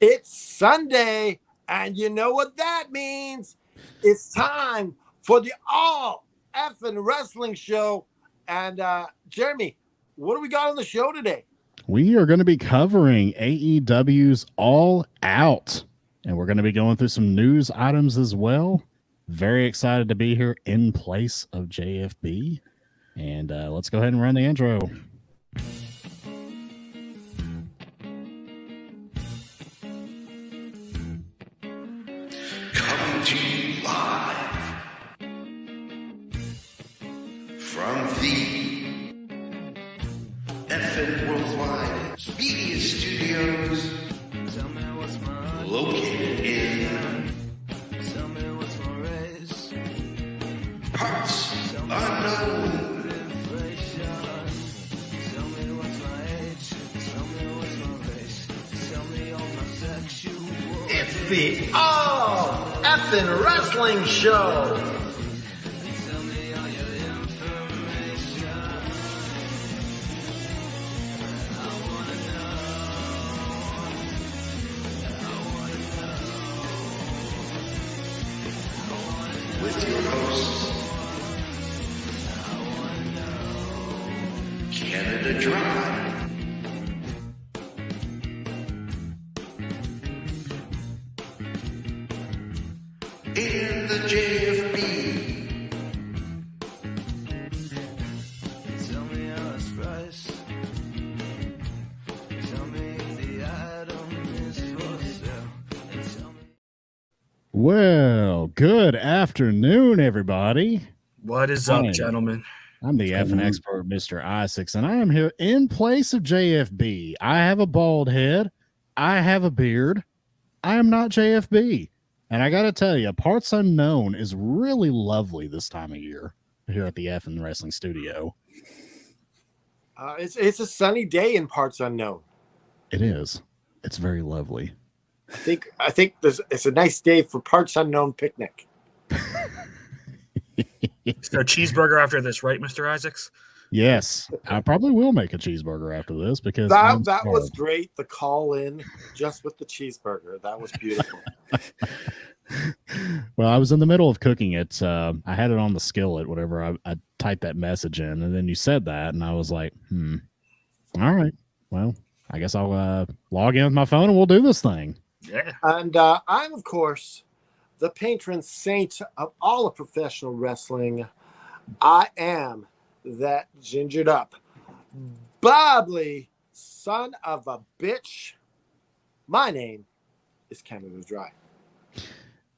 It's Sunday, and you know what that means. It's time for the All Effing Wrestling Show. And Jeremy, what do we got on the show today? We are going to be covering AEW's All Out, and we're going to be going through some news items as well. Very excited to be here in place of JFB. And let's go ahead and run the intro. Coming to you live from the FN Worldwide Media Studios, located in Parts Unknown. It's the All Effing Wrestling Show. With your hosts, Canada Dry, in the JFB. Tell me how it's priced. Tell me the item is for sale. And tell me. Well, good afternoon, everybody. What is up, gentlemen? I'm the effing expert, Mr. Isaacs, and I am here in place of JFB. I have a bald head. I have a beard. I am not JFB. And I got to tell you, Parts Unknown is really lovely this time of year here at the effing Wrestling Studio. It's a sunny day in Parts Unknown. It is. It's very lovely. I think it's a nice day for Parts Unknown picnic. So cheeseburger after this, right, Mr. Isaacs? Yes, I probably will make a cheeseburger after this because that was great. The call in just with the cheeseburger. That was beautiful. Well, I was in the middle of cooking it. I had it on the skillet, whatever. I typed that message in, and then you said that, and I was like, all right. Well, I guess I'll log in with my phone, and we'll do this thing. Yeah. And I'm, of course, the patron saint of all of professional wrestling. I am that gingered up, bubbly son of a bitch. My name is Canada Dry.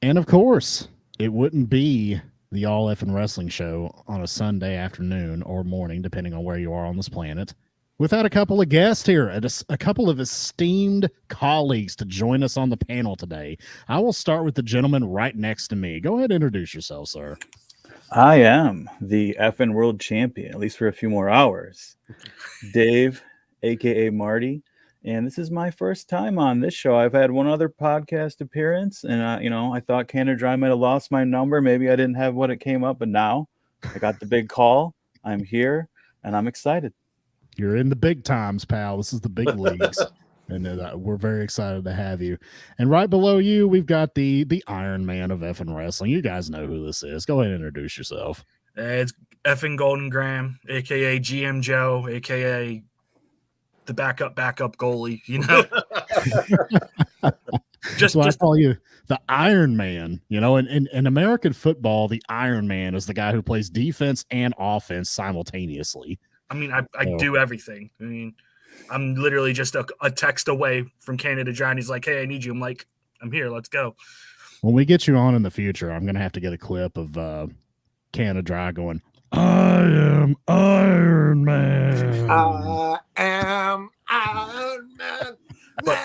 And of course, it wouldn't be the All Effing Wrestling Show on a Sunday afternoon or morning, depending on where you are on this planet, without a couple of guests here, a couple of esteemed colleagues to join us on the panel today. I will start with the gentleman right next to me. Go ahead and introduce yourself, sir. I am the FN World Champion, at least for a few more hours. Dave, a.k.a. Marty, and this is my first time on this show. I've had one other podcast appearance, and I thought Canada Dry might have lost my number. Maybe I didn't have what it came up, but now I got the big call. I'm here, and I'm excited. You're in the big times, pal. This is the big leagues. And we're very excited to have you. And right below you, we've got the Iron Man of effing wrestling. You guys know who this is. Go ahead and introduce yourself. It's effing Golden Graham, a.k.a. GM Joe, a.k.a. the backup goalie, you know? I call you the Iron Man. You know, in American football, the Iron Man is the guy who plays defense and offense simultaneously. I mean, I do everything. I mean, I'm literally just a text away from Canada Dry, and he's like, hey, I need you. I'm like, I'm here. Let's go. When we get you on in the future, I'm going to have to get a clip of Canada Dry going, I am Iron Man. I am Iron Man. But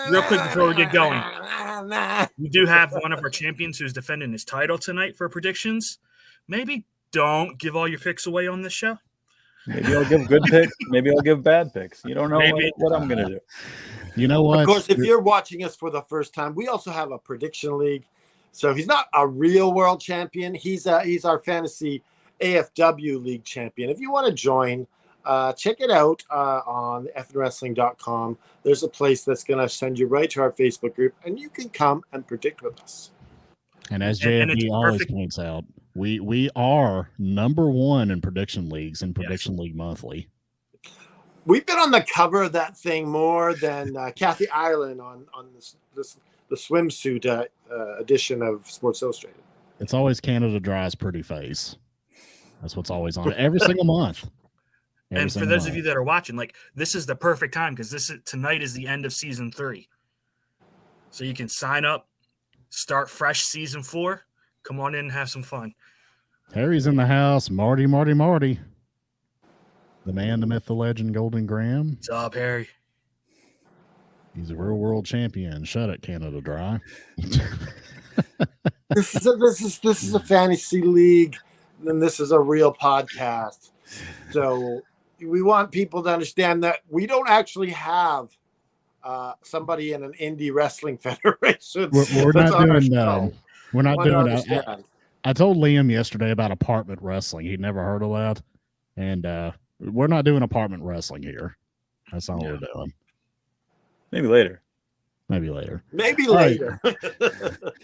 real quick before we get going, we do have one of our champions who's defending his title tonight for predictions. Maybe don't give all your picks away on this show. Maybe I'll give good picks. Maybe I'll give bad picks. You don't know what I'm going to do. You know what? Of course, if you're watching us for the first time, we also have a prediction league. So he's not a real world champion. He's our fantasy AFW league champion. If you want to join, check it out on effingwrestling.com. There's a place that's going to send you right to our Facebook group, and you can come and predict with us. And as And it's JFB always perfect. points out, we are number one in prediction leagues and Prediction League Monthly. We've been on the cover of that thing more than Kathy Ireland on the swimsuit edition of Sports Illustrated. It's always Canada Dry's pretty face. That's what's always on it every single month. And for those of you that are watching, like, this is the perfect time because tonight is the end of season 3. So you can sign up, start fresh season 4. Come on in and have some fun. Harry's in the house. Marty. The man, the myth, the legend, Golden Graham. What's up, Harry? He's a real world champion. Shut it, Canada Dry. This is a fantasy league, and this is a real podcast. So we want people to understand that we don't actually have somebody in an indie wrestling federation. We're that's not on our doing show. we're not Want to doing understand. I told Liam yesterday about apartment wrestling. He'd never heard of that. And we're not doing apartment wrestling here. That's not what we're doing. Maybe later. Maybe later. Maybe All right. later.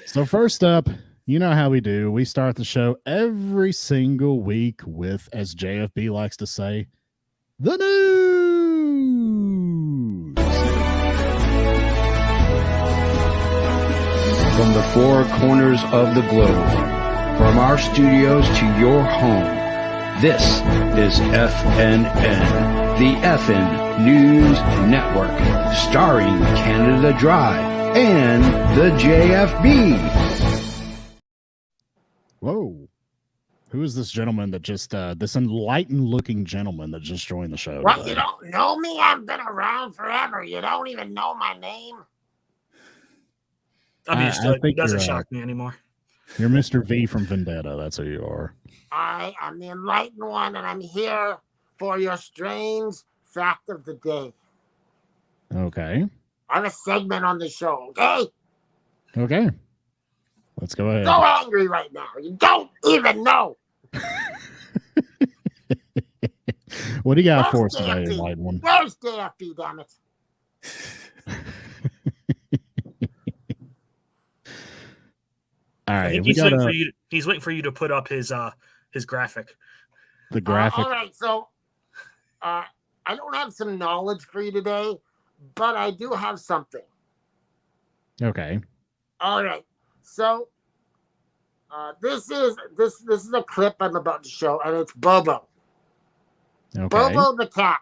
So first up, you know how we do. We start the show every single week with, as JFB likes to say, the news. From the four corners of the globe, from our studios to your home, this is FNN, the FN News Network, starring Canada Dry and the JFB. Whoa. Who is this gentleman that just, this enlightened looking gentleman that just joined the show? What, today? you don't know me? I've been around forever. You don't even know my name? I'm used to I it. think It doesn't you're, shock me anymore. You're Mr. V from Vendetta. That's who you are. I am the enlightened one, and I'm here for your strange fact of the day. Okay. I have a segment on the show, okay? Okay. Let's go ahead. So angry right now. You don't even know. What do you got for Where's us today, JFB? enlightened one? Where's JFB, damn it? All I right. think We got he's waiting for you to put up his graphic. the graphic. All right, so I don't have some knowledge for you today, but I do have something. Okay. All right. So this is a clip I'm about to show, and it's Bobo. Okay. Bobo the cat.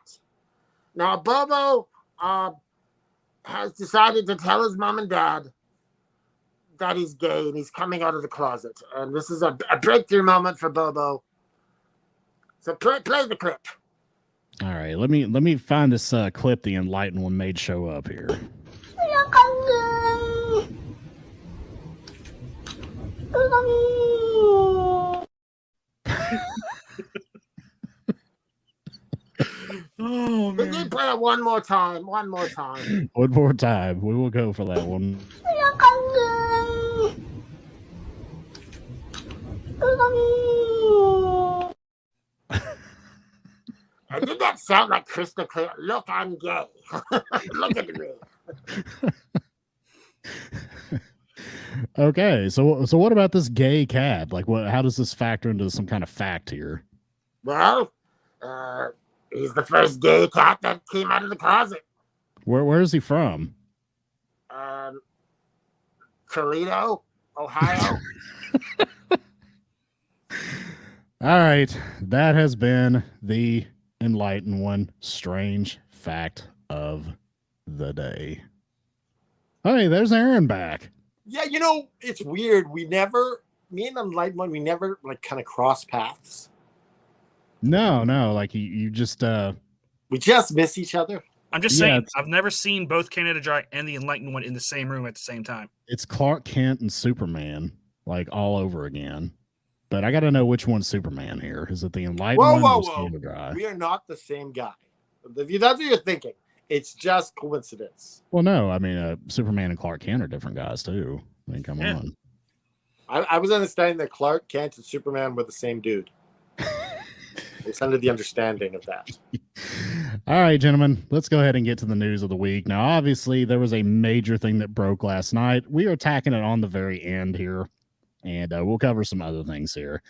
Now Bobo has decided to tell his mom and dad that he's gay and he's coming out of the closet. And this is a breakthrough moment for Bobo. So play the clip. All right. Let me find this clip the enlightened one made show up here. Oh, Can you play it one more time? One more time. One more time. We will go for that one. Did that sound like crystal clear? Look, I'm gay. Look at me. Okay. So what about this gay cat? Like, how does this factor into some kind of fact here? Well, he's the first gay cat that came out of the closet. Where is he from? Toledo, Ohio. All right. That has been the enlightened one. Strange fact of the day. Hey, there's Aaron back. Yeah, it's weird. Me and Enlightened One, we never like kind of cross paths. No. Like you just We just miss each other. I'm just Yeah, saying, it's- I've never seen both Canada Dry and the Enlightened One in the same room at the same time. it's Clark Kent and Superman, like all over again. But I got to know which one's Superman here. Is it the enlightened one or Canada Dry? We are not the same guy. If that's what you're thinking, it's just coincidence. Well, no. I mean, Superman and Clark Kent are different guys too. I mean, come Yeah. on. I was understanding that Clark Kent and Superman were the same dude. It's under the understanding of that. All right, gentlemen, let's go ahead and get to the news of the week. Now, obviously, there was a major thing that broke last night. We are tacking it on the very end here, and we'll cover some other things here.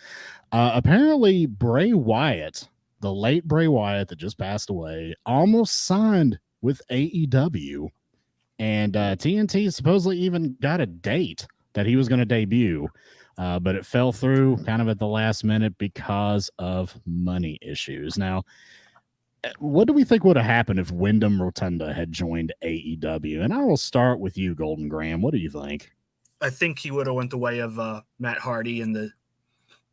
Apparently, Bray Wyatt, the late Bray Wyatt that just passed away, almost signed with AEW. And TNT supposedly even got a date that he was going to debut. But it fell through kind of at the last minute because of money issues. Now, what do we think would have happened if Wyndham Rotunda had joined AEW? And I will start with you, Golden Graham. What do you think? I think he would have went the way of Matt Hardy and the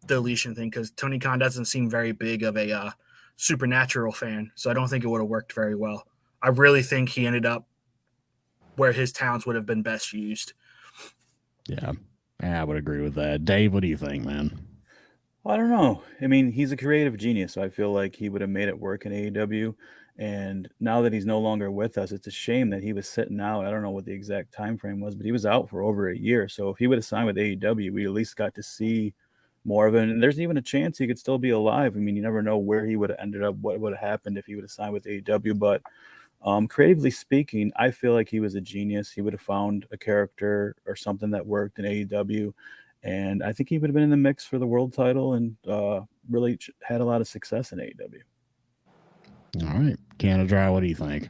deletion thing, because Tony Khan doesn't seem very big of a Supernatural fan, so I don't think it would have worked very well. I really think he ended up where his talents would have been best used. Yeah, I would agree with that. Dave, what do you think, man? I don't know. I mean, he's a creative genius, so I feel like he would have made it work in AEW. And now that he's no longer with us, it's a shame that he was sitting out. I don't know what the exact time frame was, but he was out for over a year. So if he would have signed with AEW, we at least got to see more of it. And there's even a chance he could still be alive. I mean, you never know where he would have ended up, what would have happened if he would have signed with AEW. But creatively speaking, I feel like he was a genius. He would have found a character or something that worked in AEW. And I think he would have been in the mix for the world title and really had a lot of success in AEW. All right. Canada Dry, what do you think?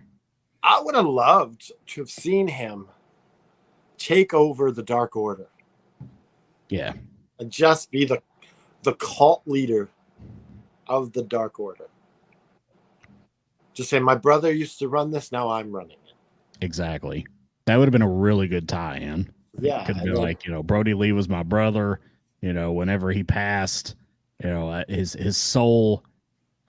I would have loved to have seen him take over the Dark Order. Yeah. And just be the cult leader of the Dark Order. Just say, my brother used to run this, now I'm running it. Exactly. That would have been a really good tie-in. Yeah. Could be like, Brody Lee was my brother. Whenever he passed, his soul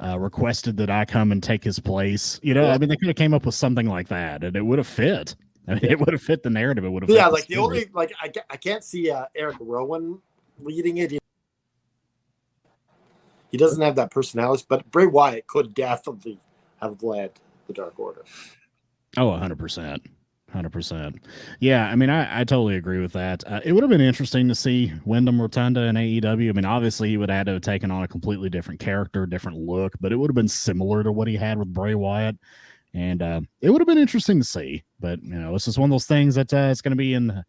requested that I come and take his place. I mean, they could have came up with something like that, and it would have fit. I mean, it would have fit the narrative. It would have. Yeah, like the only I can't see Eric Rowan leading it. He doesn't have that personality, but Bray Wyatt could definitely have led the Dark Order. Oh, 100%. 100%. Yeah, I mean, I totally agree with that. It would have been interesting to see Wyndham Rotunda in AEW. I mean, obviously, he would have had to have taken on a completely different character, different look, but it would have been similar to what he had with Bray Wyatt. And it would have been interesting to see. But, it's just one of those things that it's going to be in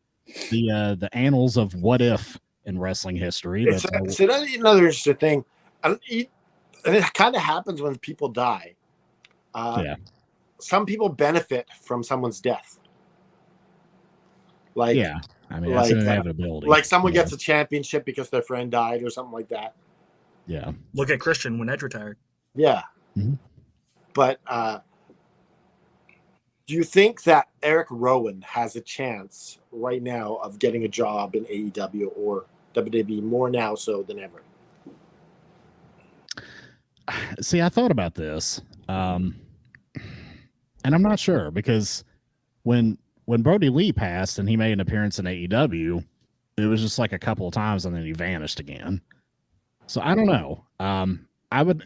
the annals of what if in wrestling history. It's another interesting thing. And it kind of happens when people die. Some people benefit from someone's death. Like, yeah, I mean, that's an inevitability. Like someone gets a championship because their friend died or something like that. Yeah. Look at Christian when Edge retired. Yeah. Mm-hmm. But do you think that Eric Rowan has a chance right now of getting a job in AEW or WWE more now so than ever? See, I thought about this, and I'm not sure because when Brody Lee passed and he made an appearance in AEW, it was just like a couple of times and then he vanished again. So I don't know.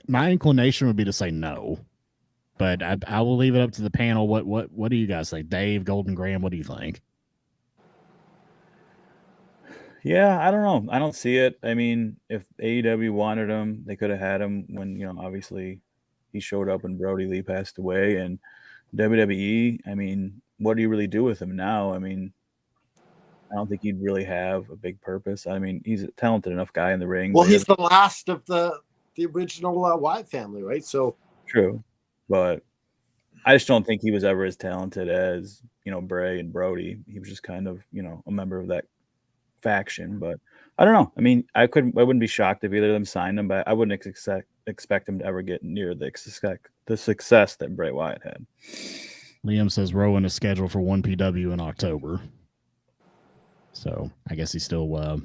My inclination would be to say no, but I will leave it up to the panel. What do you guys think? Dave, Golden Graham, what do you think? Yeah, I don't know. I don't see it. I mean, if AEW wanted him, they could have had him when, obviously he showed up when Brody Lee passed away. And WWE, I mean, what do you really do with him now? I mean, I don't think he'd really have a big purpose. I mean, he's a talented enough guy in the ring. Well, he's the last of the original Wyatt family, right? So true, but I just don't think he was ever as talented as Bray and Brody. He was just kind of a member of that faction. But I don't know. I mean, I wouldn't be shocked if either of them signed him, but I wouldn't expect him to ever get near the success that Bray Wyatt had. Liam says Rowan is scheduled for 1PW in October. So I guess he's still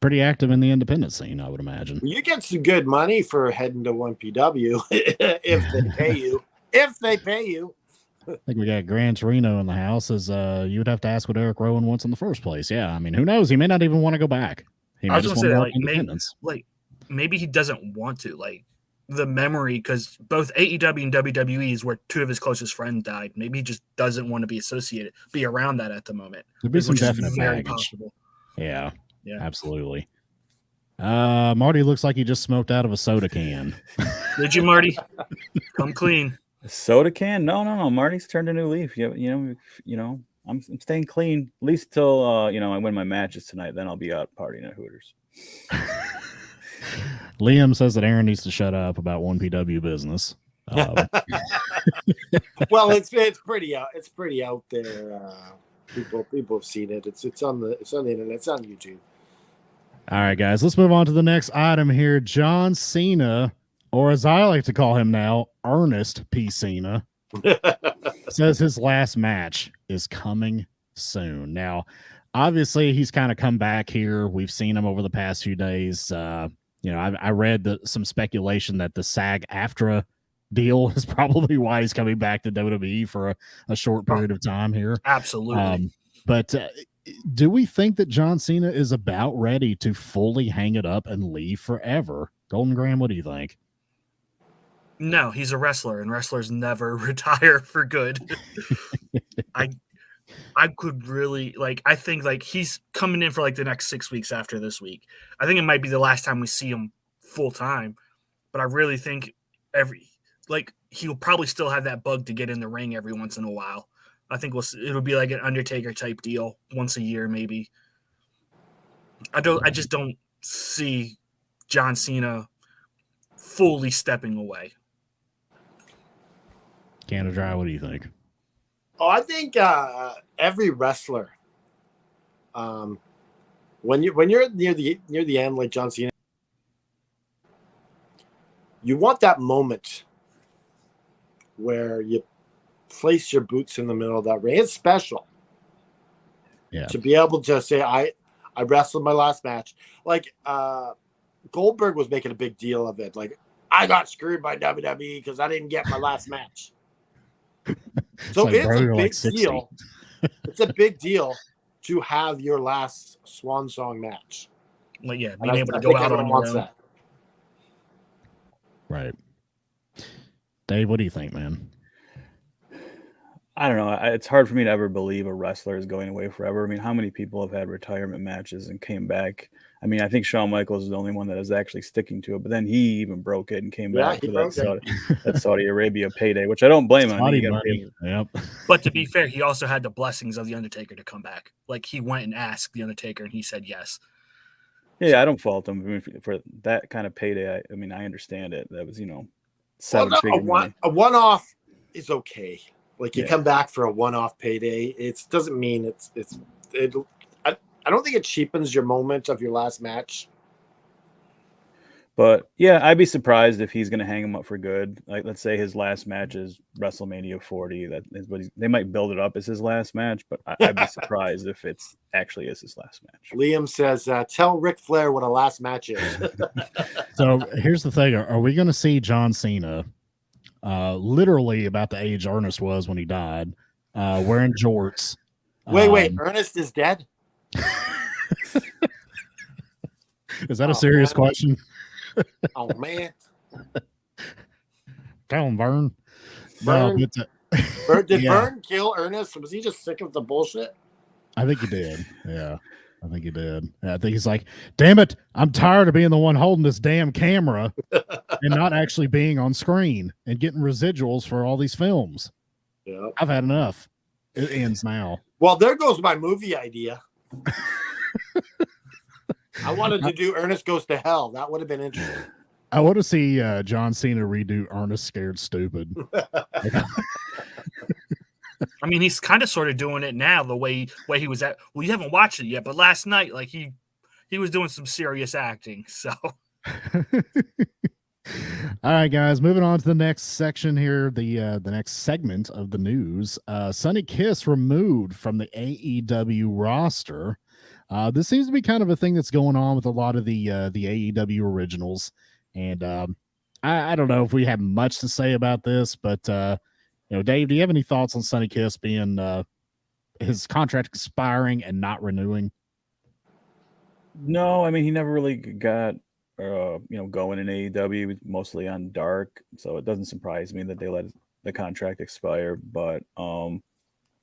pretty active in the independent scene, I would imagine. You get some good money for heading to 1PW if they pay you. If they pay you. I think we got Gran Torino in the house. You would have to ask what Eric Rowan wants in the first place. Yeah, I mean, who knows? He may not even want to go back. He may I was just going to say, want independence. maybe he doesn't want to. The memory, because both AEW and WWE is where two of his closest friends died. Maybe he just doesn't want to be around that at the moment. There'd be some which is definite very baggage. possible. Yeah, Yeah, absolutely. Marty looks like he just smoked out of a soda can. Did you, Marty? Come clean. A soda can? No. Marty's turned a new leaf. I'm staying clean at least till I win my matches tonight. Then I'll be out partying at Hooters. Liam says that Aaron needs to shut up about 1PW business. Well, it's pretty out. It's pretty out there. People have seen it. It's on the internet. It's on YouTube. All right, guys, let's move on to the next item here. John Cena, or as I like to call him now, Ernest P. Cena, says his last match is coming soon. Now, obviously, he's kind of come back here. We've seen him over the past few days. I read some speculation that the SAG-AFTRA deal is probably why he's coming back to WWE for a short period of time here. Absolutely. But do we think that John Cena is about ready to fully hang it up and leave forever? Golden Graham, what do you think? No, he's a wrestler, and wrestlers never retire for good. I could really I think he's coming in for the next 6 weeks after this week. I think it might be the last time we see him full time, but I really think he'll probably still have that bug to get in the ring every once in a while. I think it'll be like an Undertaker type deal once a year, maybe. I just don't see John Cena fully stepping away. Canada Dry, what do you think? Oh, I think every wrestler, when you're near the end, like John Cena, you want that moment where you place your boots in the middle of that ring. It's special. Yeah. To be able to say, I wrestled my last match. Goldberg was making a big deal of it. I got screwed by WWE because I didn't get my last match. So it's a big deal. It's a big deal to have your last swan song match. Being able to go out on your own. That. Right. Dave, what do you think, man? I don't know. It's hard for me to ever believe a wrestler is going away forever. I mean, how many people have had retirement matches and came back? I mean, I think Shawn Michaels is the only one that is actually sticking to it, but then he even broke it and came back for that Saudi Arabia payday, which I don't blame him. Yep. But to be fair, he also had the blessings of the Undertaker to come back. He went and asked the Undertaker, and he said yes. Yeah, I don't fault him. I mean, for that kind of payday. I understand it. That was, seven-figure money. A one-off is okay. You come back for a one-off payday. It doesn't mean I don't think it cheapens your moment of your last match. But yeah, I'd be surprised if he's going to hang him up for good. Let's say his last match is WrestleMania 40. That is what they might build it up as his last match, but I'd be surprised if it's actually is his last match. Liam says, "Tell Ric Flair what a last match is." So here's the thing: are we going to see John Cena? Literally about the age Ernest was when he died, wearing jorts. Wait, Ernest is dead? Is that a serious question? Oh, man. Tell him, Vern. Vern? No, did Vern kill Ernest? Was he just sick of the bullshit? I think he did. Yeah, I think he did. I think he's like, damn it, I'm tired of being the one holding this damn camera and not actually being on screen and getting residuals for all these films. Yeah, I've had enough. It ends now. Well, there goes my movie idea. I wanted to do Ernest Goes to Hell. That would have been interesting. I want to see John Cena redo Ernest Scared Stupid. I mean, he's kind of sort of doing it now the way he was at. Well, you haven't watched it yet, but last night, he was doing some serious acting. So, all right, guys, moving on to the next section here. The next segment of the news. Sonny Kiss removed from the AEW roster. This seems to be kind of a thing that's going on with a lot of the AEW originals, and I don't know if we have much to say about this, but Dave, do you have any thoughts on Sonny Kiss being his contract expiring and not renewing? No, I mean he never really got going in AEW. He was mostly on Dark, so it doesn't surprise me that they let the contract expire. But I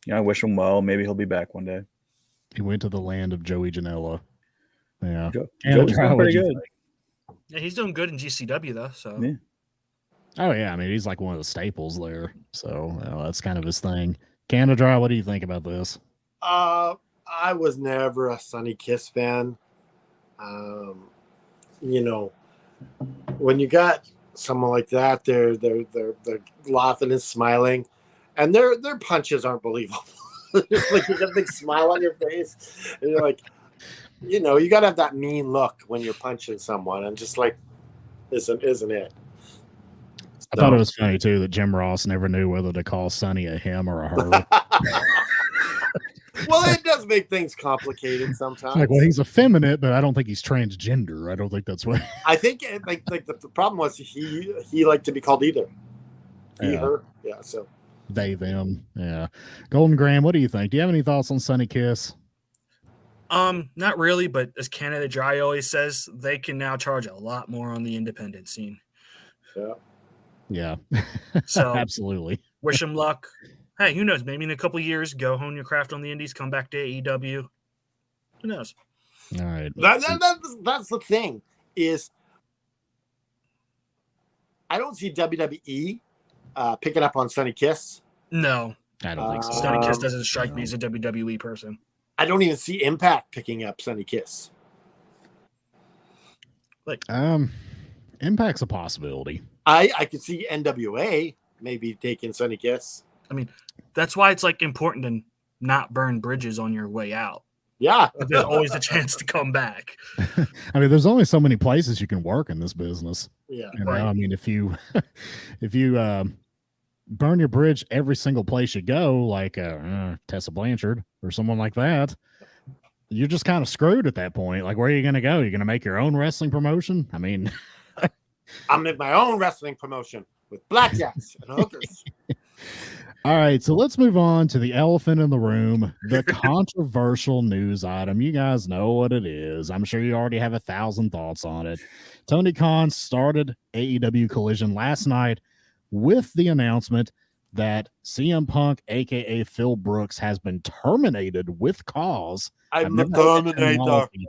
wish him well. Maybe he'll be back one day. He went to the land of Joey Janela. Yeah, Joey's doing pretty good. Yeah, he's doing good in GCW though. So Yeah. Oh yeah, I mean he's like one of the staples there, so that's kind of his thing. Canada, what do you think about this? I was never a Sonny Kiss fan. You know, when you got someone like that, they're laughing and smiling, and their punches aren't believable. It's like you got a big smile on your face, and you're like, you know, you got to have that mean look when you're punching someone, and just like, isn't it? I thought it was funny too that Jim Ross never knew whether to call Sonny a him or a her. Well, it does make things complicated sometimes. Like, well, he's effeminate, but I don't think he's transgender. I don't think that's what. I think like the problem was he liked to be called either. He, Yeah. her. Yeah, so They, them. Yeah. Golden Graham, what do you think? Do you have any thoughts on Sonny Kiss? not really, but as Canada Dry always says, they can now charge a lot more on the independent scene. yeah. Yeah. So Absolutely. wish him luck. Hey, who knows? Maybe in a couple of years, go hone your craft on the indies, come back to AEW. Who knows? All right. That's the thing is I don't see WWE picking up on Sonny Kiss. No, I don't think so. Sonny Kiss doesn't strike me as a WWE person. I don't even see Impact picking up Sonny Kiss. Impact's a possibility. I could see NWA maybe taking Sonny Kiss. I mean, that's why it's like important to not burn bridges on your way out. Yeah. There's always the chance to come back. I mean, there's only so many places you can work in this business. Yeah. You know, Right. I mean, if you burn your bridge every single place you go, like Tessa Blanchard or someone like that, you're just kind of screwed at that point. Like, where are you going to go? You're going to make your own wrestling promotion? I mean, I'm in my own wrestling promotion with blackjacks and hookers. all right, so let's move on to the elephant in the room, the controversial news item. You guys know what it is. I'm sure you already have 1,000 thoughts on it. Tony Khan started AEW Collision last night with the announcement that CM Punk, aka Phil Brooks, has been terminated with cause. I'm the never heard that Terminator. terminology-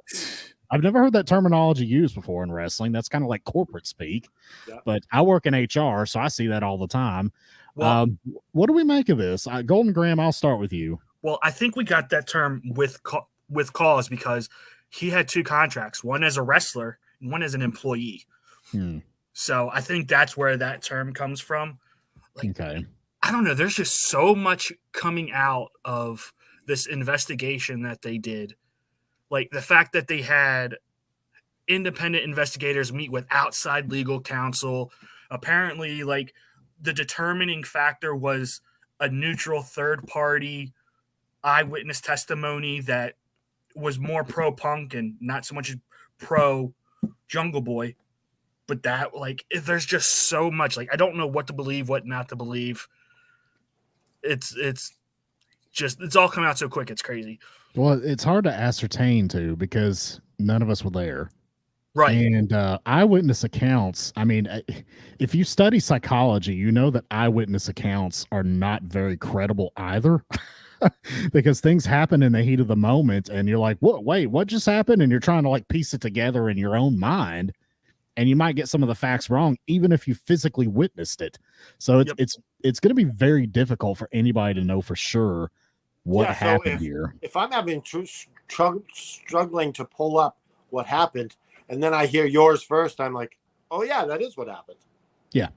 I've never heard that terminology used before in wrestling. That's kind of like corporate speak. Yeah. But I work in HR, so I see that all the time. Well, What do we make of this? Golden Graham, I'll start with you. well, I think we got that term with cause because he had two contracts, one as a wrestler and one as an employee. So I think that's where that term comes from. Okay. I don't know. There's just so much coming out of this investigation that they did. Like the fact that they had independent investigators meet with outside legal counsel. Apparently, like the determining factor was a neutral third party eyewitness testimony that was more pro Punk and not so much pro Jungle Boy. But that, like, there's just so much. Like, I don't know what to believe, what not to believe. It's all coming out so quick. It's crazy. Well, it's hard to ascertain too because none of us were there. Right. And eyewitness accounts, I mean, if you study psychology, you know that eyewitness accounts are not very credible either. Because things happen in the heat of the moment and you're like, what just happened? And you're trying to like piece it together in your own mind. And you might get some of the facts wrong, even if you physically witnessed it. So it's going to be very difficult for anybody to know for sure what Yeah, so happened here. If I'm having struggling to pull up what happened, and then I hear yours first, I'm like, oh yeah, that is what happened. Yeah,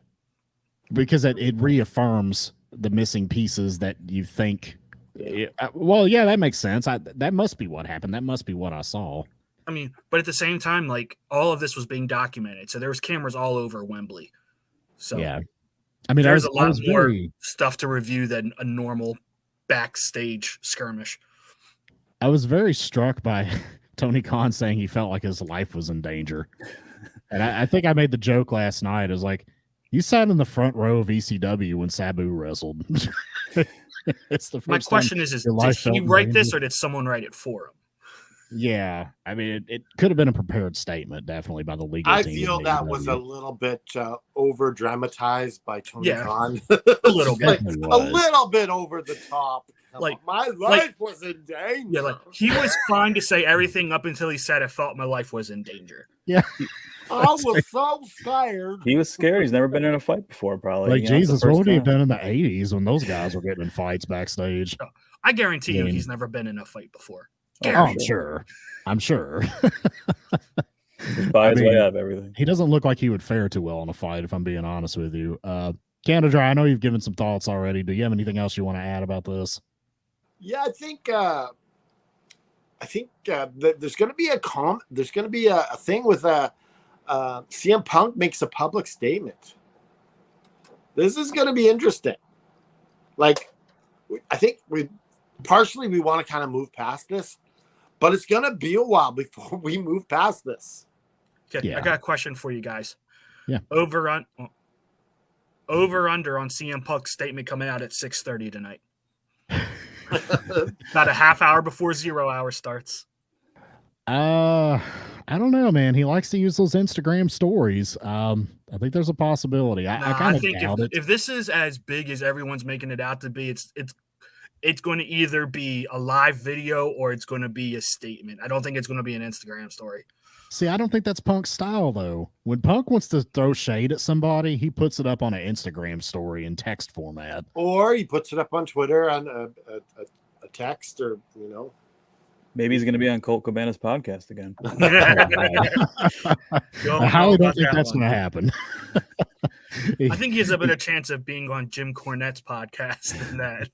because it reaffirms the missing pieces that you think. Well, yeah, that makes sense. That must be what happened. That must be what I saw. I mean, but at the same time, like all of this was being documented, so there was cameras all over Wembley. So Yeah, I mean, there's I a lot was more very, stuff to review than a normal backstage skirmish. I was very struck by Tony Khan saying he felt like his life was in danger, and I think I made the joke last night. It was like, you sat in the front row of ECW when Sabu wrestled. It's the first My question time is your did life he felt in write this danger. or did someone write it for him? Yeah, I mean, it could have been a prepared statement, definitely by the legal I team. feel of that was a AEW. little bit over dramatized by Tony Yeah. Khan. A little bit. Like, a Definitely was. little bit over the top. Like- my life was in danger. Yeah, like he was fine to say everything up until he said I felt my life was in danger. Yeah. I was so scared. He was scared. He's never been in a fight before, probably. Like, You know, it's the Jesus, what first would he have time. done in the 80s when those guys were getting in fights backstage? I guarantee you Yeah. he's never been in a fight before. Oh, Oh, I'm sure. I'm sure. Just buy his I way mean, out of everything. He doesn't look like he would fare too well in a fight, if I'm being honest with you. Canada, I know you've given some thoughts already. Do you have anything else you want to add about this? Yeah, I think that there's going to be a thing with CM Punk makes a public statement. This is going to be interesting. Like, I think we want to kind of move past this, but it's going to be a while before we move past this. Okay, Yeah. I got a question for you guys. Yeah. Over under on CM Punk's statement coming out at 6:30 tonight. About a half hour before 0 hour starts. I don't know, man. He likes to use those Instagram stories. I think there's a possibility. I kind of think doubt it. if this is as big as everyone's making it out to be, it's going to either be a live video or it's going to be a statement. I don't think it's going to be an Instagram story. See, I don't think that's Punk's style, though. When Punk wants to throw shade at somebody, he puts it up on an Instagram story in text format. Or he puts it up on Twitter on a text, or Maybe he's going to be on Colt Cabana's podcast again. I highly don't think that's going to happen. I think he has a better chance of being on Jim Cornette's podcast than that.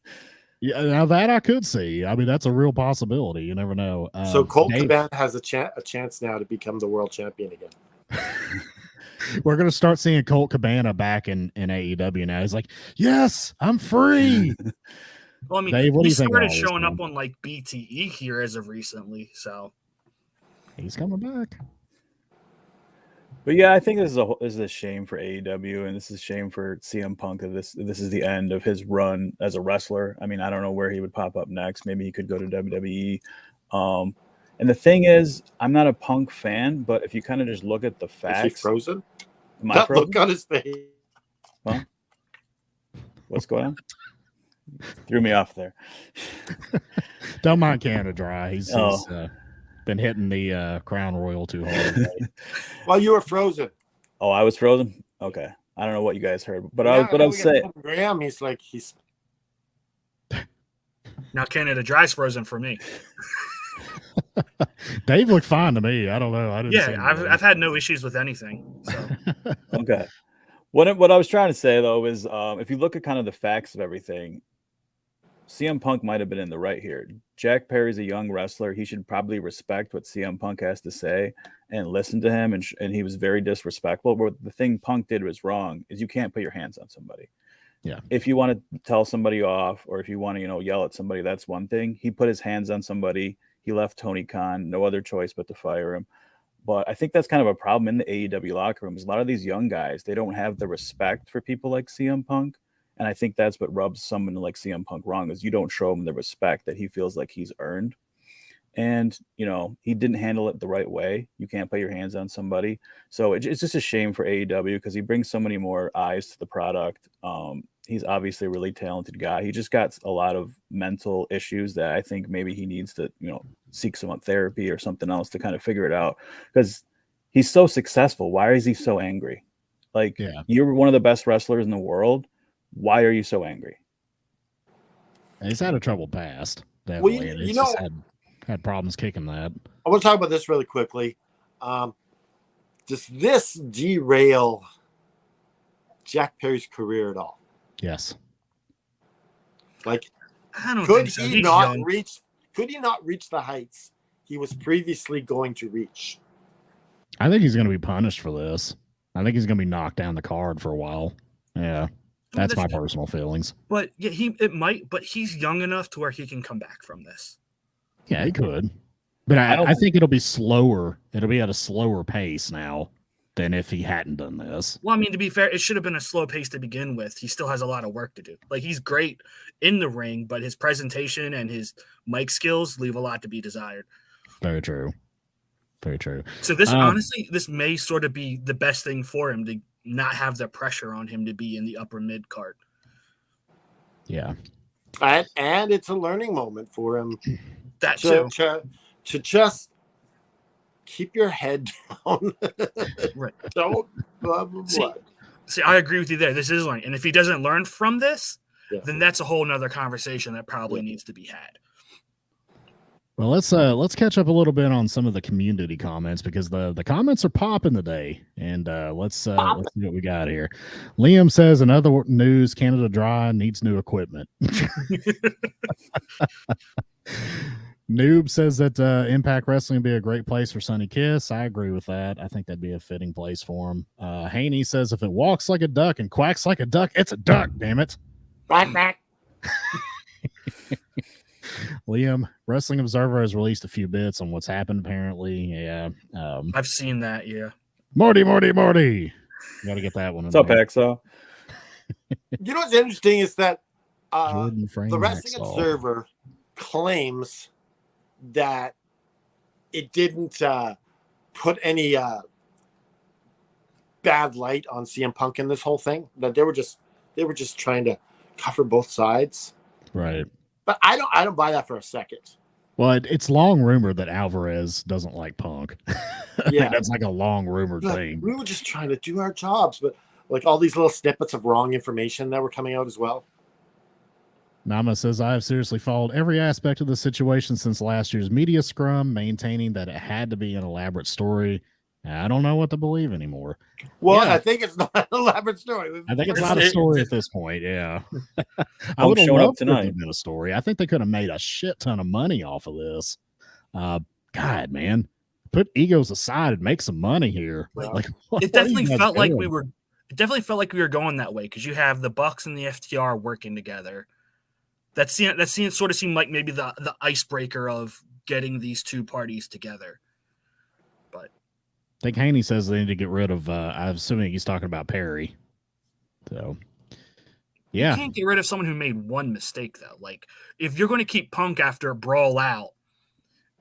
Yeah, now that I could see. I mean, that's a real possibility. You never know. So Colt Dave, Cabana has a chance now to become the world champion again. we're going to start seeing Colt Cabana back in AEW now. He's like, yes, I'm free. Well, I mean, Dave, what do he you think of started all this, showing man? up on like BTE here as of recently. So He's coming back. But yeah, I think this is a shame for AEW, and this is a shame for CM Punk that this is the end of his run as a wrestler. I mean, I don't know where he would pop up next. Maybe he could go to WWE. And the thing is, I'm not a Punk fan, but if you kind of just look at the Is he facts, frozen? am I That frozen? look on his face. Huh? What's going on? Threw me off there. Don't mind Canada Dry. He's Oh. been hitting the Crown Royal too hard. Well, you were frozen. Oh, I was frozen? Okay. I don't know what you guys heard, but Yeah, I was saying, Graham, he's like he's. now Canada Dry's frozen for me. Dave looked fine to me. I don't know. I didn't. see Yeah, anything. I've had no issues with anything. So okay. What I was trying to say though is, if you look at kind of the facts of everything, CM Punk might have been in the right here. Jack Perry's a young wrestler. He should probably respect what CM Punk has to say and listen to him. And he was very disrespectful. But the thing Punk did was wrong is you can't put your hands on somebody. Yeah. If you want to tell somebody off, or if you want to, yell at somebody, that's one thing. He put his hands on somebody. He left Tony Khan, no other choice but to fire him. But I think that's kind of a problem in the AEW locker room. Is a lot of these young guys, they don't have the respect for people like CM Punk. And I think that's what rubs someone like CM Punk wrong, is you don't show him the respect that he feels like he's earned. And, he didn't handle it the right way. You can't put your hands on somebody. So it's just a shame for AEW because he brings so many more eyes to the product. He's obviously a really talented guy. He just got a lot of mental issues that I think maybe he needs to, seek some therapy or something else to kind of figure it out, because he's so successful. Why is he so angry? Like, Yeah. You're one of the best wrestlers in the world. Why are you so angry? He's had a troubled past. Well, Definitely. you And he's know- just had problems kicking that. I want to talk about this really quickly. Does this derail Jack Perry's career at all? Yes. Like, I don't could think so. he He's not young. reach? Could he not reach the heights he was previously going to reach? I think he's going to be punished for this. I think he's going to be knocked down the card for a while. Yeah. That's my personal feelings. But yeah, it might. But he's young enough to where he can come back from this. Yeah, he could. But I think it'll be slower. It'll be at a slower pace now than if he hadn't done this. Well, I mean, to be fair, it should have been a slow pace to begin with. He still has a lot of work to do. Like, he's great in the ring, but his presentation and his mic skills leave a lot to be desired. Very true. Very true. So this, honestly, this may sort of be the best thing for him, to not have the pressure on him to be in the upper mid card. Yeah. And it's a learning moment for him That too. to keep your head down. Right. Don't blah, blah, blah. See, I agree with you there. This is learning. And if he doesn't learn from this, Yeah. then that's a whole nother conversation that probably needs to be had. Well, let's catch up a little bit on some of the community comments because the comments are popping today, and let's see what we got here. Liam says, in other news, Canada Dry needs new equipment. Noob says that Impact Wrestling would be a great place for Sonny Kiss. I agree with that. I think that'd be a fitting place for him. Haney says, if it walks like a duck and quacks like a duck, it's a duck. Damn it. Quack. Liam, Wrestling Observer has released a few bits on what's happened, apparently. Yeah. I've seen that, yeah. Morty. Got to get that one. What's up, Hacksaw? You know what's interesting is that Jordan Frame the Wrestling Hacksaw. Observer claims that it didn't put any bad light on CM Punk in this whole thing. That they were just trying to cover both sides. Right. But I don't buy that for a second. Well, it's long rumored that Alvarez doesn't like Punk. I Yeah. think that's like a long rumored Look, thing. we were just trying to do our jobs, but like all these little snippets of wrong information that were coming out as well. Nama says, I have seriously followed every aspect of the situation since last year's media scrum, maintaining that it had to be an elaborate story. I don't know what to believe anymore. Well, Yeah. I think it's not an elaborate story. I think it's not a story at this point. Yeah. I I'm would have showing up loved for it to tonight. have been a story. I think they could have made a shit ton of money off of this. God, man, put egos aside and make some money here. Like, what It are you definitely guys felt like doing? we were. It definitely felt like we were going that way because you have the Bucks and the FTR working together. That sort of seemed like maybe the icebreaker of getting these two parties together. But I think Haney says they need to get rid of. I'm assuming he's talking about Perry. So, yeah, you can't get rid of someone who made one mistake though. Like if you're going to keep Punk after Brawl Out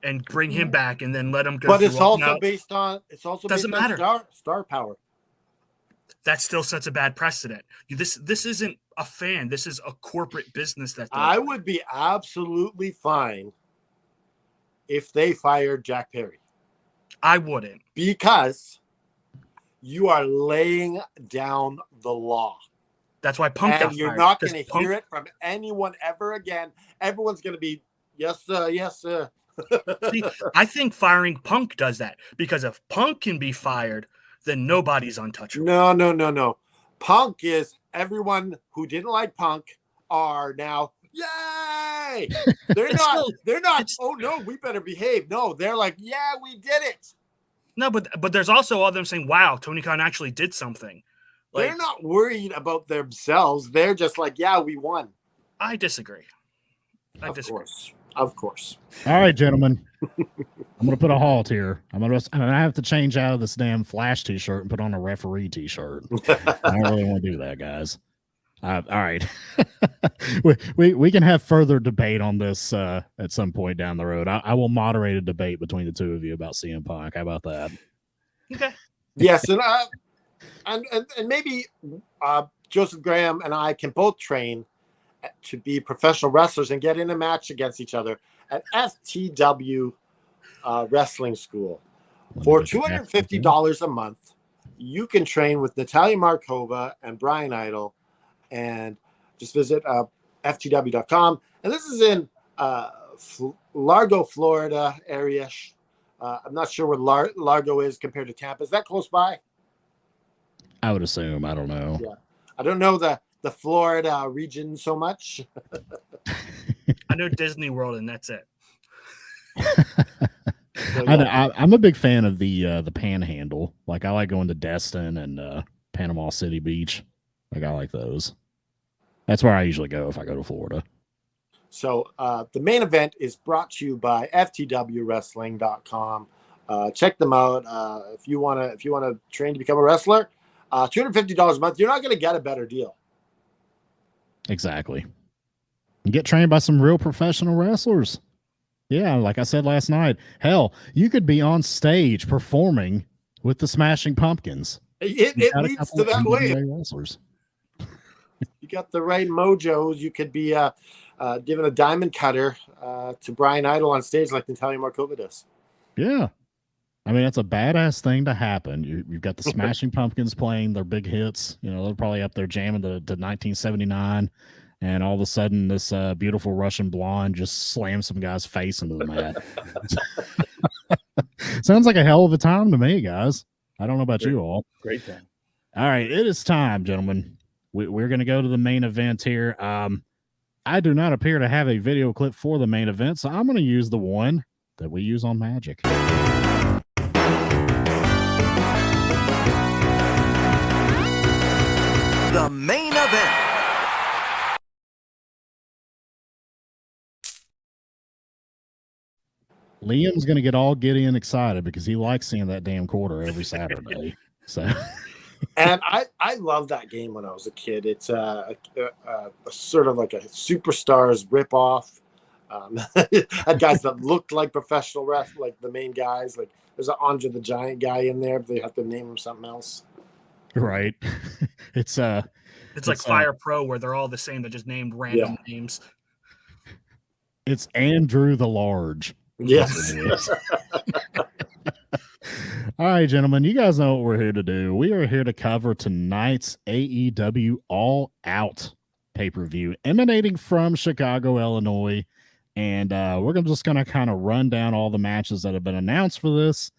and bring him back and then let him go. But it's through all- also no, based on Doesn't matter. star power. that still sets a bad precedent. This isn't a fan. This is a corporate business that does I that. would be absolutely fine if they fired Jack Perry I wouldn't. because you are laying down the law. That's why Punk And got you're fired, not 'cause going to Punk- hear it from anyone ever again. Everyone's going to be, yes, sir, yes, sir. See, I think firing Punk does that because if Punk can be fired, then nobody's untouchable. No. Punk is everyone who didn't like Punk are now, yay! They're not, oh no, we better behave. No, they're like, yeah, we did it. No, but there's also all them saying, wow, Tony Khan actually did something. Like, They're not worried about themselves. They're just like, yeah, we won. I disagree. Of course. all right, gentlemen. I'm gonna put a halt here. I'm gonna have to change out of this damn Flash t-shirt and put on a referee t-shirt. I don't really want to do that, guys. All right. we can have further debate on this at some point down the road. I will moderate a debate between the two of you about CM Punk. How about that? Okay. Yes, and maybe Joseph Graham and I can both train to be professional wrestlers and get in a match against each other at FTW Wrestling School. For $250 a month, you can train with Natalia Markova and Brian Idol, and just visit ftw.com. And this is in Largo, Florida area. I'm not sure where Largo is compared to Tampa. Is that close by? I would assume. I don't know. Yeah. I don't know the Florida region so much. I know Disney World, and that's it. So, yeah. I'm a big fan of the Panhandle. Like I like going to Destin and Panama City Beach. Like I like those. That's where I usually go if I go to Florida. So the main event is brought to you by ftwwrestling.com. Check them out if you want to train to become a wrestler. $250 a month. You're not going to get a better deal. Exactly. And get trained by some real professional wrestlers. Yeah, like I said last night. Hell, you could be on stage performing with the Smashing Pumpkins. It Got a leads couple to of that way. NWA wrestlers. You got the right mojos. You could be giving a diamond cutter to Brian Idol on stage like Natalia Markova does. Yeah. I mean, that's a badass thing to happen. You've got the Smashing Pumpkins playing their big hits. You know, they're probably up there jamming the 1979, and all of a sudden, this beautiful Russian blonde just slams some guy's face into the mat. Sounds like a hell of a time to me, guys. I don't know about you all. Great time. All right, it is time, gentlemen. We're going to go to the main event here. I do not appear to have a video clip for the main event, so I'm going to use the one that we use on Magic. The main event. Liam's going to get all giddy and excited because he likes seeing that damn quarter every Saturday. So, And I love that game when I was a kid. It's a sort of like a Superstars ripoff. Had guys that looked like professional wrestlers, like the main guys. Like there's an Andre the Giant guy in there, but they have to name him something else. right. It's like Fire Pro, where they're all the same. They're just named random names. It's Andrew the Large. Yes. All right, gentlemen, you guys know what we're here to do. We are here to cover tonight's AEW All Out pay-per-view emanating from Chicago, Illinois. And we're just going to kind of run down all the matches that have been announced for this.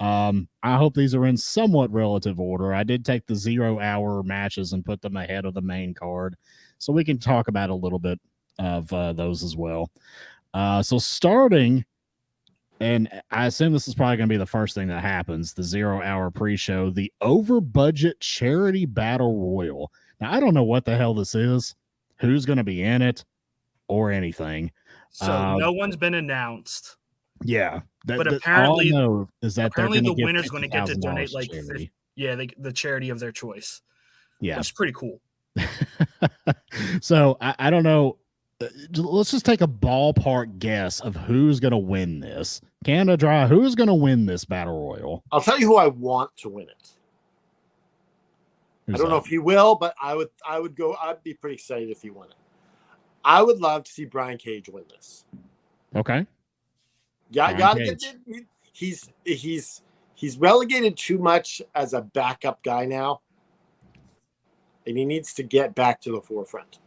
I hope these are in somewhat relative order. I did take the 0-hour matches and put them ahead of the main card, so we can talk about a little bit of those as well. So starting, and I assume this is probably going to be the first thing that happens, the 0-hour pre-show, the over-budget charity battle royal. Now, I don't know what the hell this is, who's going to be in it, or anything. So no one's been announced. Yeah. But apparently, all I know is that apparently the winner's going to get to donate like charity. the charity of their choice. Yeah. Which is pretty cool. So I don't know. Let's just take a ballpark guess of who's going to win this. Canada Dry, who's going to win this battle royal? I'll tell you who I want to win it. I don't know if he will, but I would go. I'd be pretty excited if he won it. I would love to see Brian Cage win this. Okay. Yeah, gotta get it. He's relegated too much as a backup guy now, and he needs to get back to the forefront.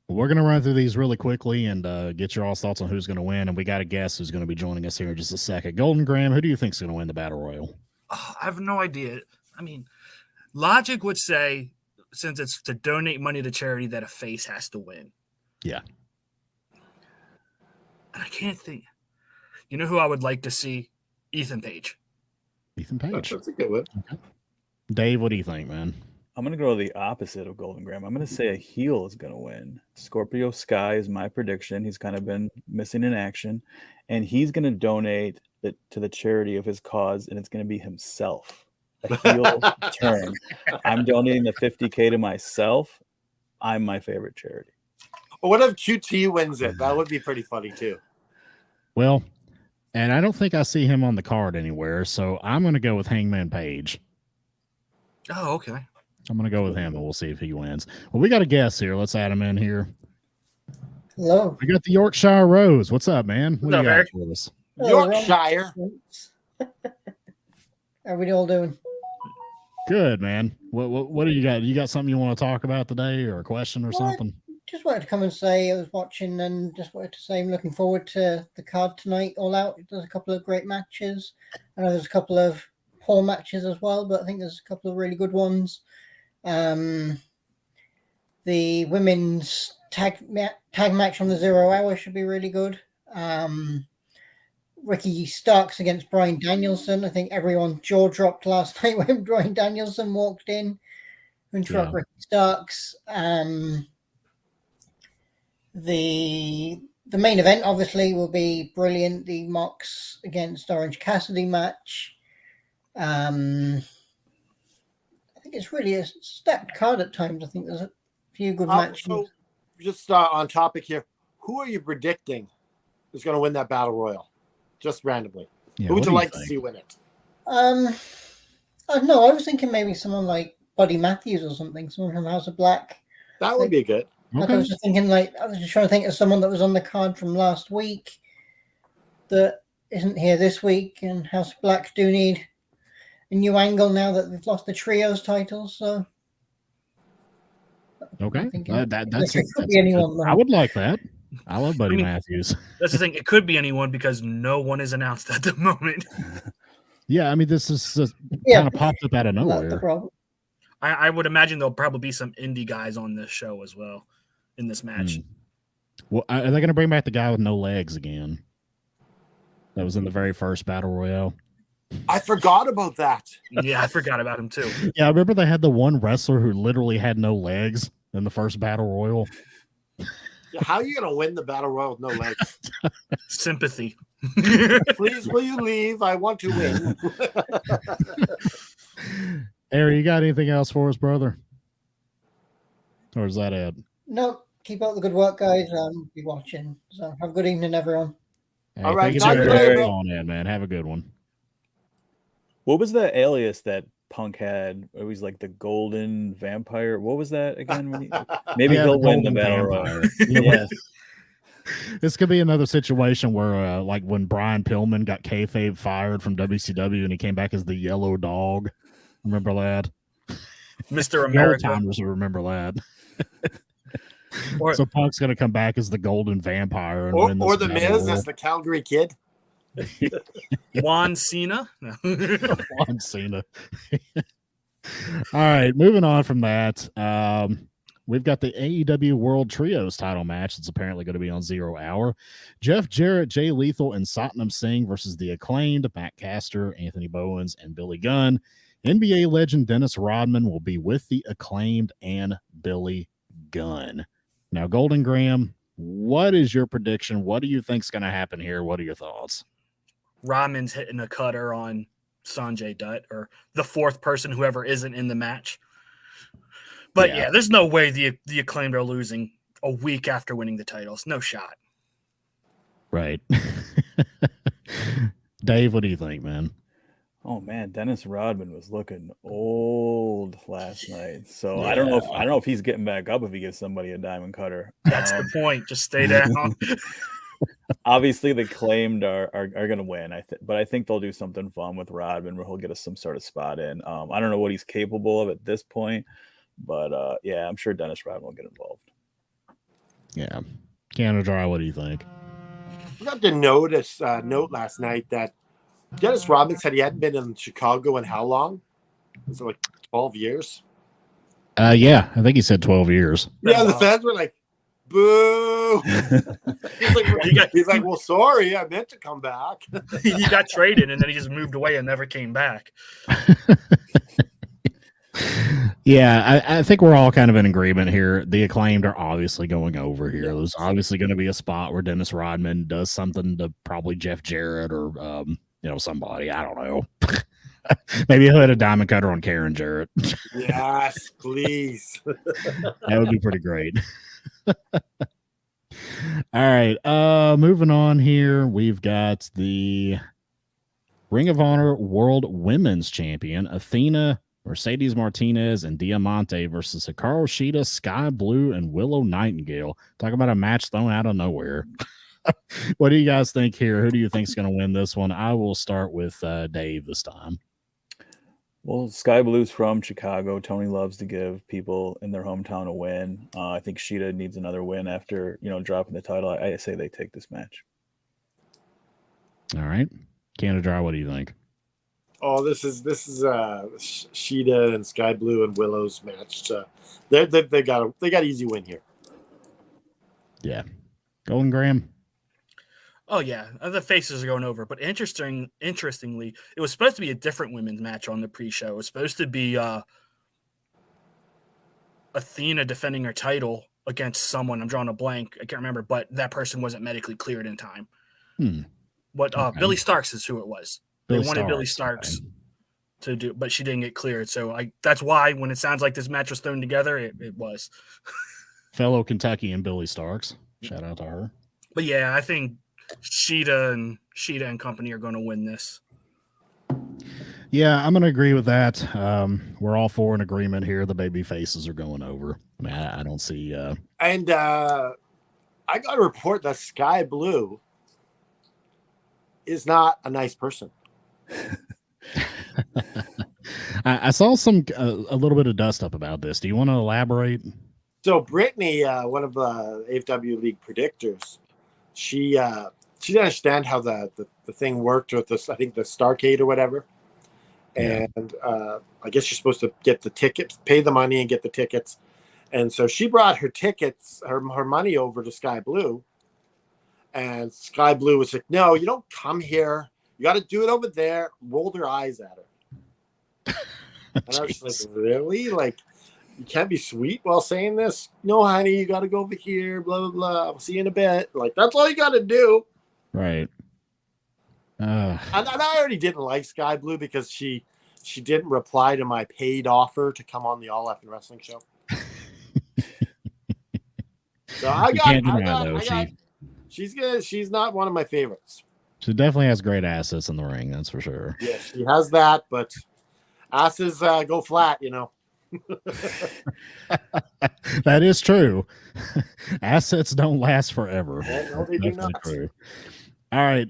We're going to run through these really quickly and get your all thoughts on who's going to win, and we got a guest who's going to be joining us here in just a second. Golden Graham, who do you think is going to win the battle royal? Oh, I have no idea. I mean, logic would say, since it's to donate money to charity, that a face has to win. Yeah. And I can't think. You know who I would like to see? Ethan Page. Ethan Page. That's a good one. Okay. Dave, what do you think, man? I'm going to go the opposite of Golden Graham. I'm going to say a heel is going to win. Scorpio Sky is my prediction. He's kind of been missing in action. And he's going to donate to the charity of his cause, and it's going to be himself. A heel turn. I'm donating the $50K to myself. I'm my favorite charity. Well, what if QT wins it? That would be pretty funny, too. Well, and I don't think I see him on the card anywhere, so I'm going to go with Hangman Page. Oh, okay. I'm going to go with him, and we'll see if he wins. Well, we got a guest here. Let's add him in here. Hello. We got the Yorkshire Rose. What's up, man? What do you got for us? Yorkshire. How are we all doing? Good, man. What do you got? You got something you want to talk about today, or a question or something? Just wanted to come and say I was watching, and just wanted to say I'm looking forward to the card tonight. All Out. There's a couple of great matches. I know there's a couple of poor matches as well, but I think there's a couple of really good ones. The women's tag match on the 0 hour should be really good. Ricky Starks against Bryan Danielson. I think everyone jaw dropped last night when Bryan Danielson walked in and dropped Ricky Starks. The main event obviously will be brilliant. The Mox against Orange Cassidy match. I think it's really a stacked card at times. I think there's a few good matches. So just on topic here, who are you predicting is going to win that battle royal? Just randomly. Yeah, who would what you do like to think? see win it? I don't know. I was thinking maybe someone like Buddy Matthews or something, someone from House of Black. That would be good. Like I was just thinking, I was just trying to think of someone that was on the card from last week that isn't here this week, and House of Black do need a new angle now that they've lost the trios titles. So Okay, I'm thinking that's it could be anyone. I would like that. I love Buddy I mean, Matthews. That's the thing. It could be anyone because no one is announced at the moment. Yeah, I mean, this is Yeah. kind of popped up out of That's the nowhere. problem. I would imagine there'll probably be some indie guys on this show as well in this match. Well, are they going to bring back the guy with no legs again? That was in the very first battle royale. I forgot about that. Yeah, I forgot about him too. Yeah, I remember they had the one wrestler who literally had no legs in the first battle royal. How are you going to win the battle royal with no legs? Sympathy. Please, will you leave? I want to win. Harry, you got anything else for us, brother? Or is that it? No, keep up the good work, guys. Be watching. So have a good evening, everyone. Hey, All right, thank you talk for to you later, coming Bill. on in, man. Have a good one. What was the alias that Punk had? It was like the Golden Vampire. What was that again? Maybe Yeah, he'll the win the Golden battle Vampire. royal. Yes. This could be another situation where, like when Brian Pillman got kayfabe fired from WCW and he came back as the Yellow Dog. Remember that? Mr. The old America. timers will remember that. Or- So Punk's going to come back as the Golden Vampire and win this Or the battle Miz royal. as the Calgary Kid. Juan Cena. No. John Cena. All right, moving on from that. We've got the AEW World Trios title match. It's apparently going to be on 0 Hour. Jeff Jarrett, Jay Lethal, and Satnam Singh versus the Acclaimed, Matt Caster, Anthony Bowens, and Billy Gunn. NBA legend Dennis Rodman will be with the Acclaimed and Billy Gunn. Now, Golden Graham, what is your prediction? What do you think's going to happen here? What are your thoughts? Rahman's hitting a cutter on Sanjay Dutt, or the fourth person, whoever isn't in the match. But yeah, there's no way the Acclaimed are losing a week after winning the titles. No shot. Right. Dave, what do you think, man? Oh man, Dennis Rodman was looking old last night. So I don't know if he's getting back up if he gives somebody a diamond cutter. That's the point. Just stay down. Obviously, the Claimed are going to win. But I think they'll do something fun with Rodman where he'll get us some sort of spot in. I don't know what he's capable of at this point, but yeah, I'm sure Dennis Rodman will get involved. Yeah. Canada, what do you think? I got to note last night that Dennis Rodman said he hadn't been in Chicago in how long? Was it like 12 years? Yeah, I think he said 12 years. Yeah, the fans were like, boo. he's like, well, sorry, I meant to come back. He got traded and then he just moved away and never came back. Yeah, I think we're all kind of in agreement here. The Acclaimed are obviously going over here. Yeah. There's obviously going to be a spot where Dennis Rodman does something to probably Jeff Jarrett or somebody. I don't know. Maybe he'll hit a diamond cutter on Karen Jarrett. Yes, please. That would be pretty great. All right. Moving on here. We've got the Ring of Honor World Women's Champion, Athena, Mercedes Martinez, and Diamante versus Hikaru Shida, Sky Blue, and Willow Nightingale. Talk about a match thrown out of nowhere. What do you guys think here? Who do you think is going to win this one? I will start with Dave this time. Well, Sky Blue's from Chicago. Tony loves to give people in their hometown a win. I think Shida needs another win after dropping the title. I say they take this match. All right, Canada, what do you think? Oh, this is Shida and Sky Blue and Willow's match. They got easy win here. Yeah, Golden Graham. Oh yeah, the faces are going over. But interestingly, it was supposed to be a different women's match on the pre-show. It was supposed to be Athena defending her title against someone. I'm drawing a blank. I can't remember, but that person wasn't medically cleared in time. What Okay. Billy Starks is who it was. They wanted Billy Starks okay. to do, but she didn't get cleared. So that's why when it sounds like this match was thrown together, it was. Fellow Kentucky and Billy Starks. Shout out to her. But yeah, I think Shida and company are going to win this. Yeah, I'm going to agree with that. We're all for an agreement here. The baby faces are going over. I mean, I don't see. And I got a report that Sky Blue is not a nice person. I saw a little bit of dust up about this. Do you want to elaborate? So Brittany, one of the AEW League predictors, she didn't understand how the thing worked with this. I think the Starcade or whatever. Yeah. And I guess you're supposed to get the tickets, pay the money, and get the tickets. And so she brought her tickets, her money over to Sky Blue. And Sky Blue was like, "No, you don't come here. You got to do it over there." Rolled her eyes at her. And I was just like, "Really? Like, you can't be sweet while saying this? No, honey, you got to go over here. Blah blah blah. I'll see you in a bit. Like, that's all you got to do." Right. And I already didn't like Sky Blue because she didn't reply to my paid offer to come on the All Out Wrestling show. So she's good. She's not one of my favorites. She definitely has great assets in the ring, that's for sure. Yeah, she has that, but asses go flat, you know. That is true. Assets don't last forever. No, they do not. True. All right.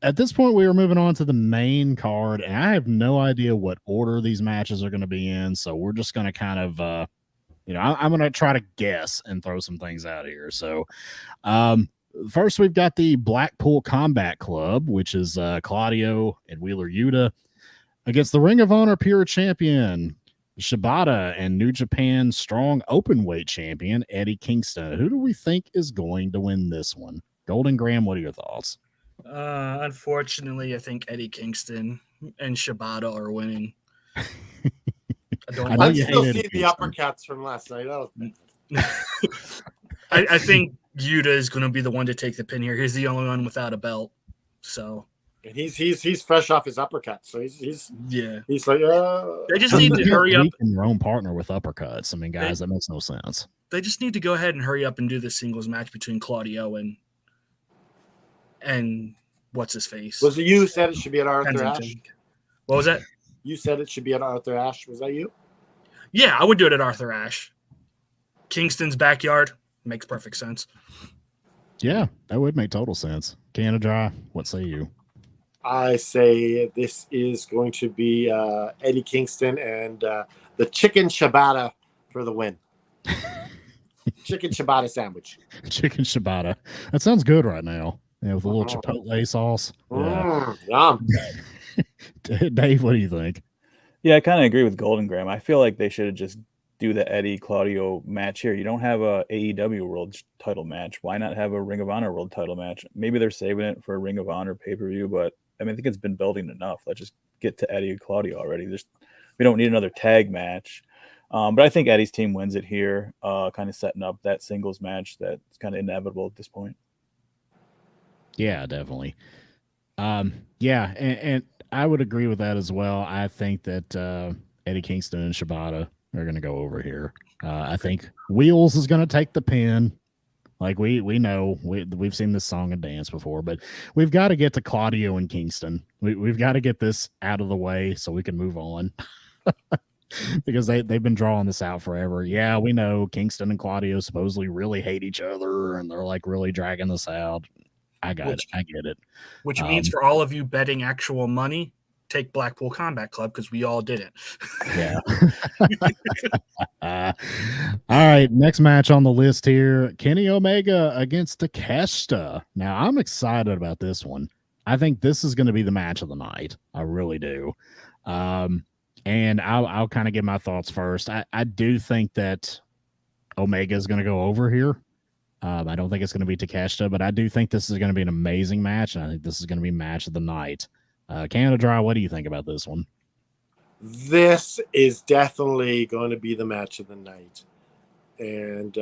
At this point, we are moving on to the main card, and I have no idea what order these matches are going to be in. So we're just going to kind of, I'm going to try to guess and throw some things out here. So first, we've got the Blackpool Combat Club, which is Claudio and Wheeler Yuta against the Ring of Honor Pure Champion Shibata and New Japan Strong Openweight Champion Eddie Kingston. Who do we think is going to win this one? Golden Graham, what are your thoughts? Unfortunately, I think Eddie Kingston and Shibata are winning. I still see the uppercuts from last night. I think Yuta is going to be the one to take the pin here. He's the only one without a belt, so. And he's fresh off his uppercuts, so he's like, they just need to hurry up. Your own partner with uppercuts. I mean, guys, that makes no sense. They just need to go ahead and hurry up and do the singles match between Claudio and what's his face. Was it you said it should be at Arthur Ashe? What was that? You said it should be at Arthur Ashe. Was that you? Yeah, I would do it at Arthur Ashe. Kingston's backyard makes perfect sense. Yeah, that would make total sense. Canada, what say you? I say this is going to be Eddie Kingston and the Chicken Shibata for the win. Chicken Shibata sandwich. Chicken Shibata. That sounds good right now. Yeah, with a little chipotle sauce. Yeah. Yum. Dave, what do you think? Yeah, I kind of agree with Golden Graham. I feel like they should have just do the Eddie Claudio match here. You don't have a AEW World Title match. Why not have a Ring of Honor World Title match? Maybe they're saving it for a Ring of Honor pay-per-view, but I mean, I think it's been building enough. Let's just get to Eddie and Claudio already. We don't need another tag match. But I think Eddie's team wins it here, kind of setting up that singles match that's kind of inevitable at this point. Yeah, definitely. And I would agree with that as well. I think that Eddie Kingston and Shibata are going to go over here. I think Wheels is going to take the pin. Like we know we've seen this song and dance before, but we've got to get to Claudio and Kingston. We've got to get this out of the way so we can move on. Because they've been drawing this out forever. Yeah, we know Kingston and Claudio supposedly really hate each other, and they're like really dragging this out. I get it. Which means for all of you betting actual money, take Blackpool Combat Club because we all did it. Yeah. All right, next match on the list here: Kenny Omega against Takeshita. Now, I'm excited about this one. I think this is going to be the match of the night. I really do. And I'll kind of give my thoughts first. I do think that Omega is going to go over here. I don't think it's going to be Takeshita, but I do think this is going to be an amazing match, and I think this is going to be match of the night. Canada Dry, what do you think about this one? This is definitely going to be the match of the night. And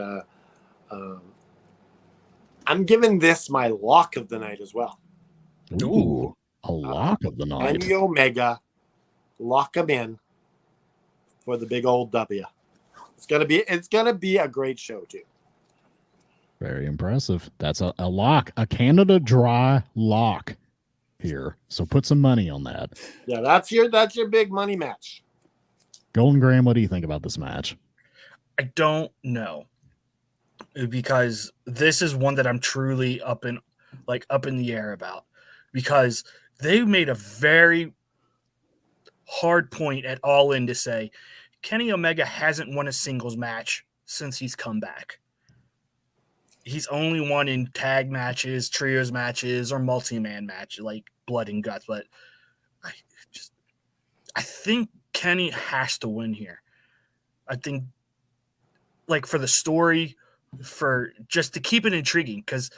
I'm giving this my lock of the night as well. Ooh, a lock of the night. Kenny Omega, lock him in for the big old W. It's gonna be a great show too. Very impressive. That's a lock, a Canada Dry lock here. So put some money on that. Yeah, that's your big money match. Golden Graham, what do you think about this match? I don't know, because this is one that I'm truly up in the air about. because they made a very hard point at All In to say Kenny Omega hasn't won a singles match since he's come back. He's only won in tag matches, trios matches, or multi-man match like Blood and Guts. But I think Kenny has to win here. I think, like, for the story, for just to keep it intriguing, because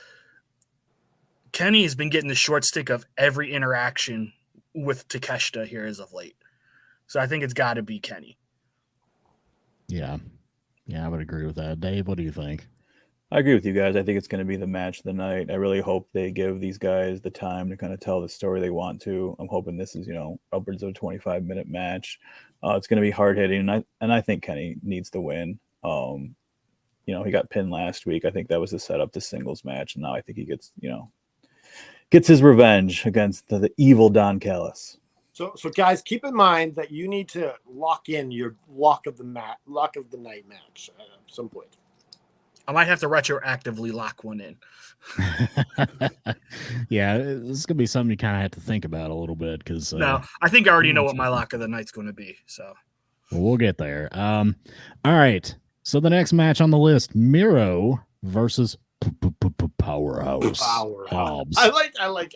Kenny has been getting the short stick of every interaction with Takeshita here as of late. So I think it's got to be Kenny. Yeah. Yeah, I would agree with that. Dave, what do you think? I agree with you guys. I think it's going to be the match of the night. I really hope they give these guys the time to kind of tell the story they want to. I'm hoping this is, upwards of a 25-minute match. It's going to be hard-hitting, and I think Kenny needs to win. He got pinned last week. I think that was the setup to singles match, and now I think he gets his revenge against the evil Don Callis. So guys, keep in mind that you need to lock in your lock of the night match at some point. I might have to retroactively lock one in. Yeah, this is gonna be something you kind of have to think about a little bit because. No, I think I already know what my lock of the night's going to be. So we'll get there. All right. So the next match on the list: Miro versus Powerhouse. Hobbs. I like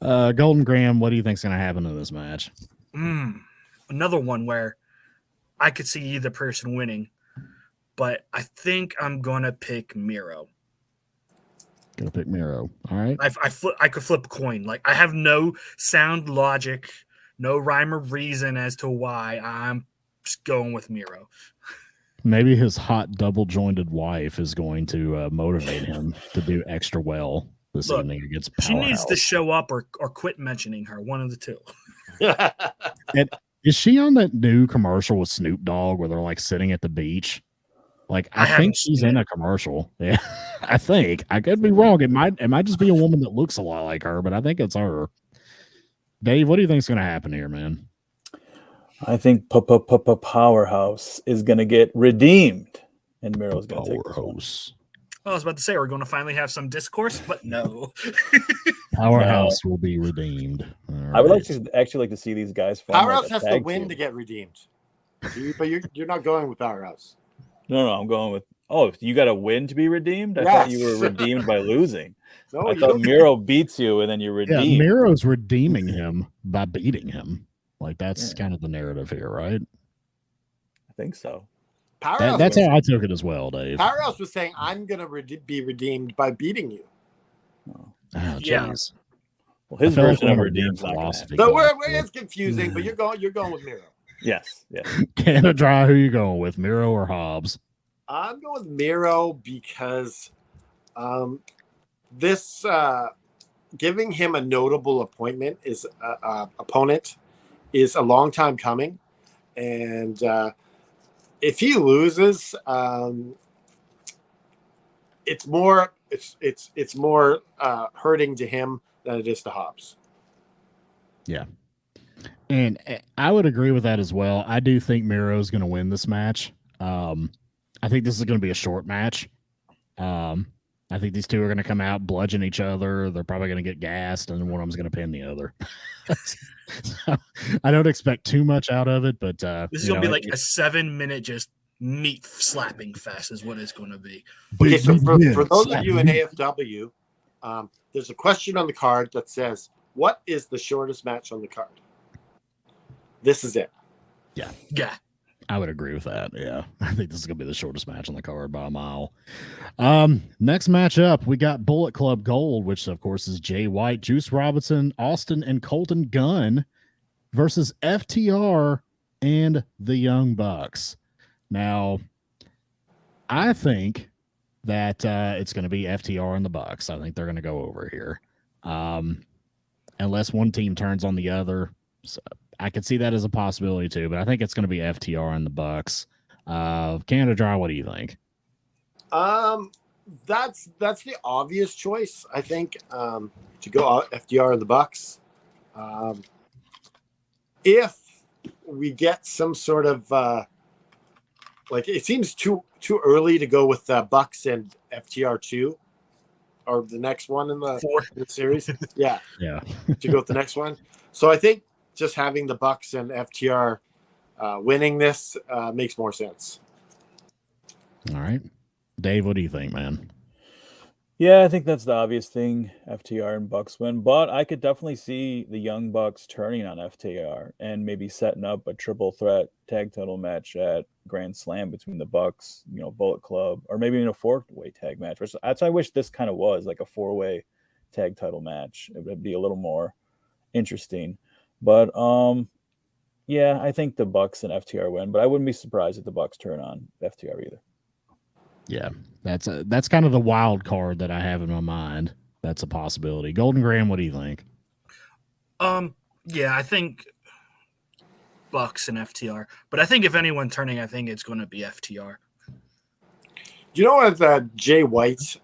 that. Golden Graham, what do you think's gonna happen in this match? Another one where I could see either person winning, but I think I'm gonna pick Miro. Gonna pick Miro. All right. I could flip a coin. Like, I have no sound logic, no rhyme or reason as to why. I'm just going with Miro. Maybe his hot double-jointed wife is going to motivate him to do extra well this evening against Powerhouse. She needs to show up or quit mentioning her. One of the two. And is she on that new commercial with Snoop Dogg where they're like sitting at the beach? Like, I think she's in a commercial. Yeah, I think. I could be wrong. It might just be a woman that looks a lot like her, but I think it's her. Dave, what do you think is going to happen here, man? I think Powerhouse is going to get redeemed, and Miro's going to take Powerhouse. I was about to say, we're going to finally have some discourse, but no. Powerhouse will be redeemed. I would like to see these guys fight. Powerhouse has to win to get redeemed. But you're not going with Powerhouse. No, I'm going with. Oh, you got to win to be redeemed? I thought you were redeemed by losing. No, I thought Miro beats you and then you're redeemed. Yeah, Miro's redeeming him by beating him. Like, that's kind of the narrative here, right? I think so. That's how I took it as well, Dave. Powerhouse was saying, I'm going to be redeemed by beating you. Oh, jeez. Well, his version of redeemed philosophy. So it's confusing, but you're going with Miro. Yes. Canada Dry, who you going with, Miro or Hobbs? I'm going with Miro because this giving him a notable opponent is a long time coming, and if he loses, it's more hurting to him than it is to Hobbs. Yeah. And I would agree with that as well. I do think Miro is going to win this match. I think this is going to be a short match. I think these two are going to come out, bludgeon each other. They're probably going to get gassed, and one of them's going to pin the other. So, I don't expect too much out of it, but this is going to be like a 7-minute just meat slapping fest is what it's going to be. Okay, so for those of you in AFW, there's a question on the card that says, what is the shortest match on the card? This is it. Yeah. I would agree with that. Yeah. I think this is going to be the shortest match on the card by a mile. Next match up, we got Bullet Club Gold, which of course is Jay White, Juice Robinson, Austin, and Colton Gunn versus FTR and the Young Bucks. Now, I think that it's going to be FTR and the Bucks. I think they're going to go over here. Unless one team turns on the other. So I could see that as a possibility too, but I think it's going to be FTR and the Bucks. Canada Dry, what do you think? That's the obvious choice, I think, to go FTR and the Bucks. If we get some sort of it seems too early to go with Bucks and FTR too. or the next one in the, 4. in the series. Yeah, Yeah. to go with the next one. So I think just having the Bucks and FTR winning this makes more sense. All right. Dave, what do you think, man? Yeah, I think that's the obvious thing. FTR and Bucks win, but I could definitely see the Young Bucks turning on FTR and maybe setting up a triple threat tag title match at Grand Slam between the Bucks, Bullet Club, or maybe in a 4-way tag match. That's I wish this kind of was like a 4-way tag title match. It would be a little more interesting. But yeah, I think the Bucks and FTR win, but I wouldn't be surprised if the Bucks turn on FTR either. Yeah, that's kind of the wild card that I have in my mind. That's a possibility. Golden Graham, what do you think? Yeah, I think Bucks and FTR, but I think if anyone turning, I think it's going to be FTR. You know what, Jay White?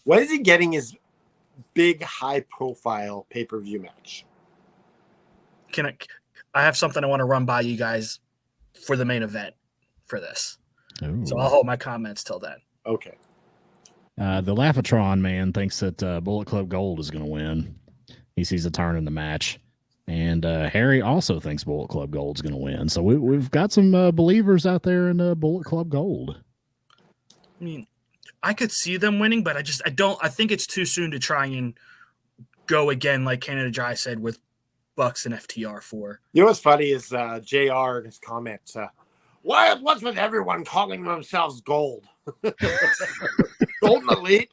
When is he getting his big, high-profile pay-per-view match? I have something I want to run by you guys for the main event for this. Ooh. So I'll hold my comments till then. Okay. The Laughatron man thinks that Bullet Club Gold is going to win. He sees a turn in the match. And Harry also thinks Bullet Club Gold is going to win. So we've got some believers out there in Bullet Club Gold. I mean, I could see them winning, but I think it's too soon to try and go again, like Canada Dry said, with Bucks and FTR 4. You know what's funny is JR in his comment, what's with everyone calling themselves Gold? Golden Elite?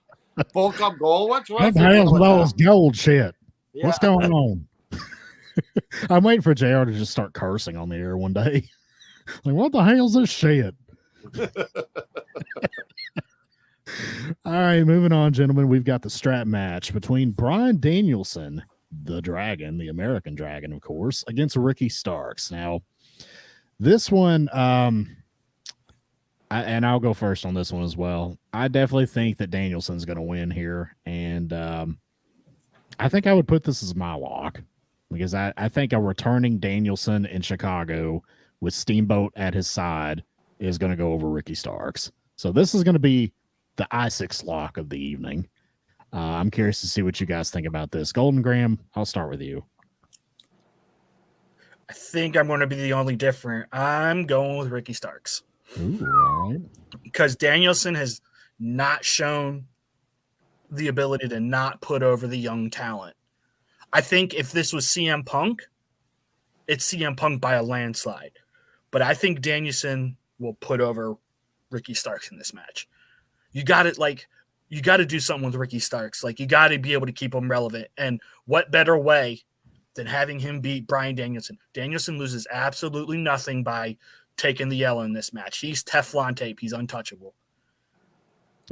Bullet Club Gold? What's What the hell is all this gold shit? Yeah. What's going on? I'm waiting for JR to just start cursing on the air one day. Like, what the hell's this shit? All right, moving on, gentlemen. We've got the strap match between Bryan Danielson, the Dragon, the American Dragon, of course, against Ricky Starks. Now, this one, and I'll go first on this one as well. I definitely think that Danielson's going to win here, and I think I would put this as my lock because I think a returning Danielson in Chicago with Steamboat at his side is going to go over Ricky Starks. So this is going to be the I-6 lock of the evening. I'm curious to see what you guys think about this. Golden Graham, I'll start with you. I think I'm going to be the only different. I'm going with Ricky Starks. Ooh, all right. Because Danielson has not shown the ability to not put over the young talent. I think if this was CM Punk, it's CM Punk by a landslide. But I think Danielson will put over Ricky Starks in this match. You got to do something with Ricky Starks. Like, you got to be able to keep him relevant. And what better way than having him beat Bryan Danielson? Danielson loses absolutely nothing by taking the L in this match. He's Teflon tape. He's untouchable.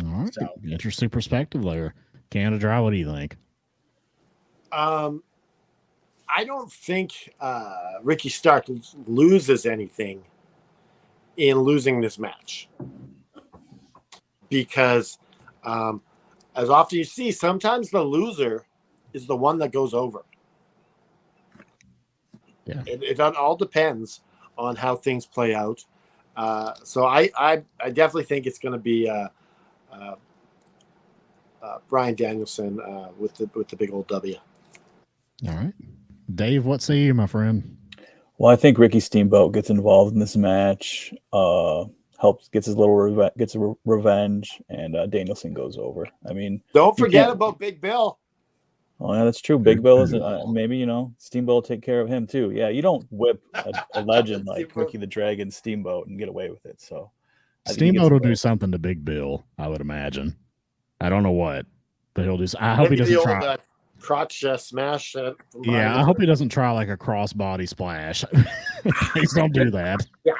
All right. So, interesting perspective there. Canada Dry, what do you think? I don't think Ricky Stark loses anything in losing this match because as often you see, sometimes the loser is the one that goes over. Yeah, it all depends on how things play out. So I definitely think it's going to be Bryan Danielson with the big old W. All right. Dave, what say you, my friend? Well, I think Ricky Steamboat gets involved in this match, gets his little revenge, and Danielson goes over. I mean, don't forget about Big Bill. Oh, yeah, that's true. Big Bill is maybe Steamboat will take care of him too. Yeah, you don't whip a legend like Ricky the Dragon Steamboat and get away with it. So Steamboat will do something to Big Bill, I would imagine. I don't know what, but he'll do. I hope he doesn't try. Crotch smash. Yeah, I hope he doesn't try like a crossbody splash. Please don't do that. Yeah.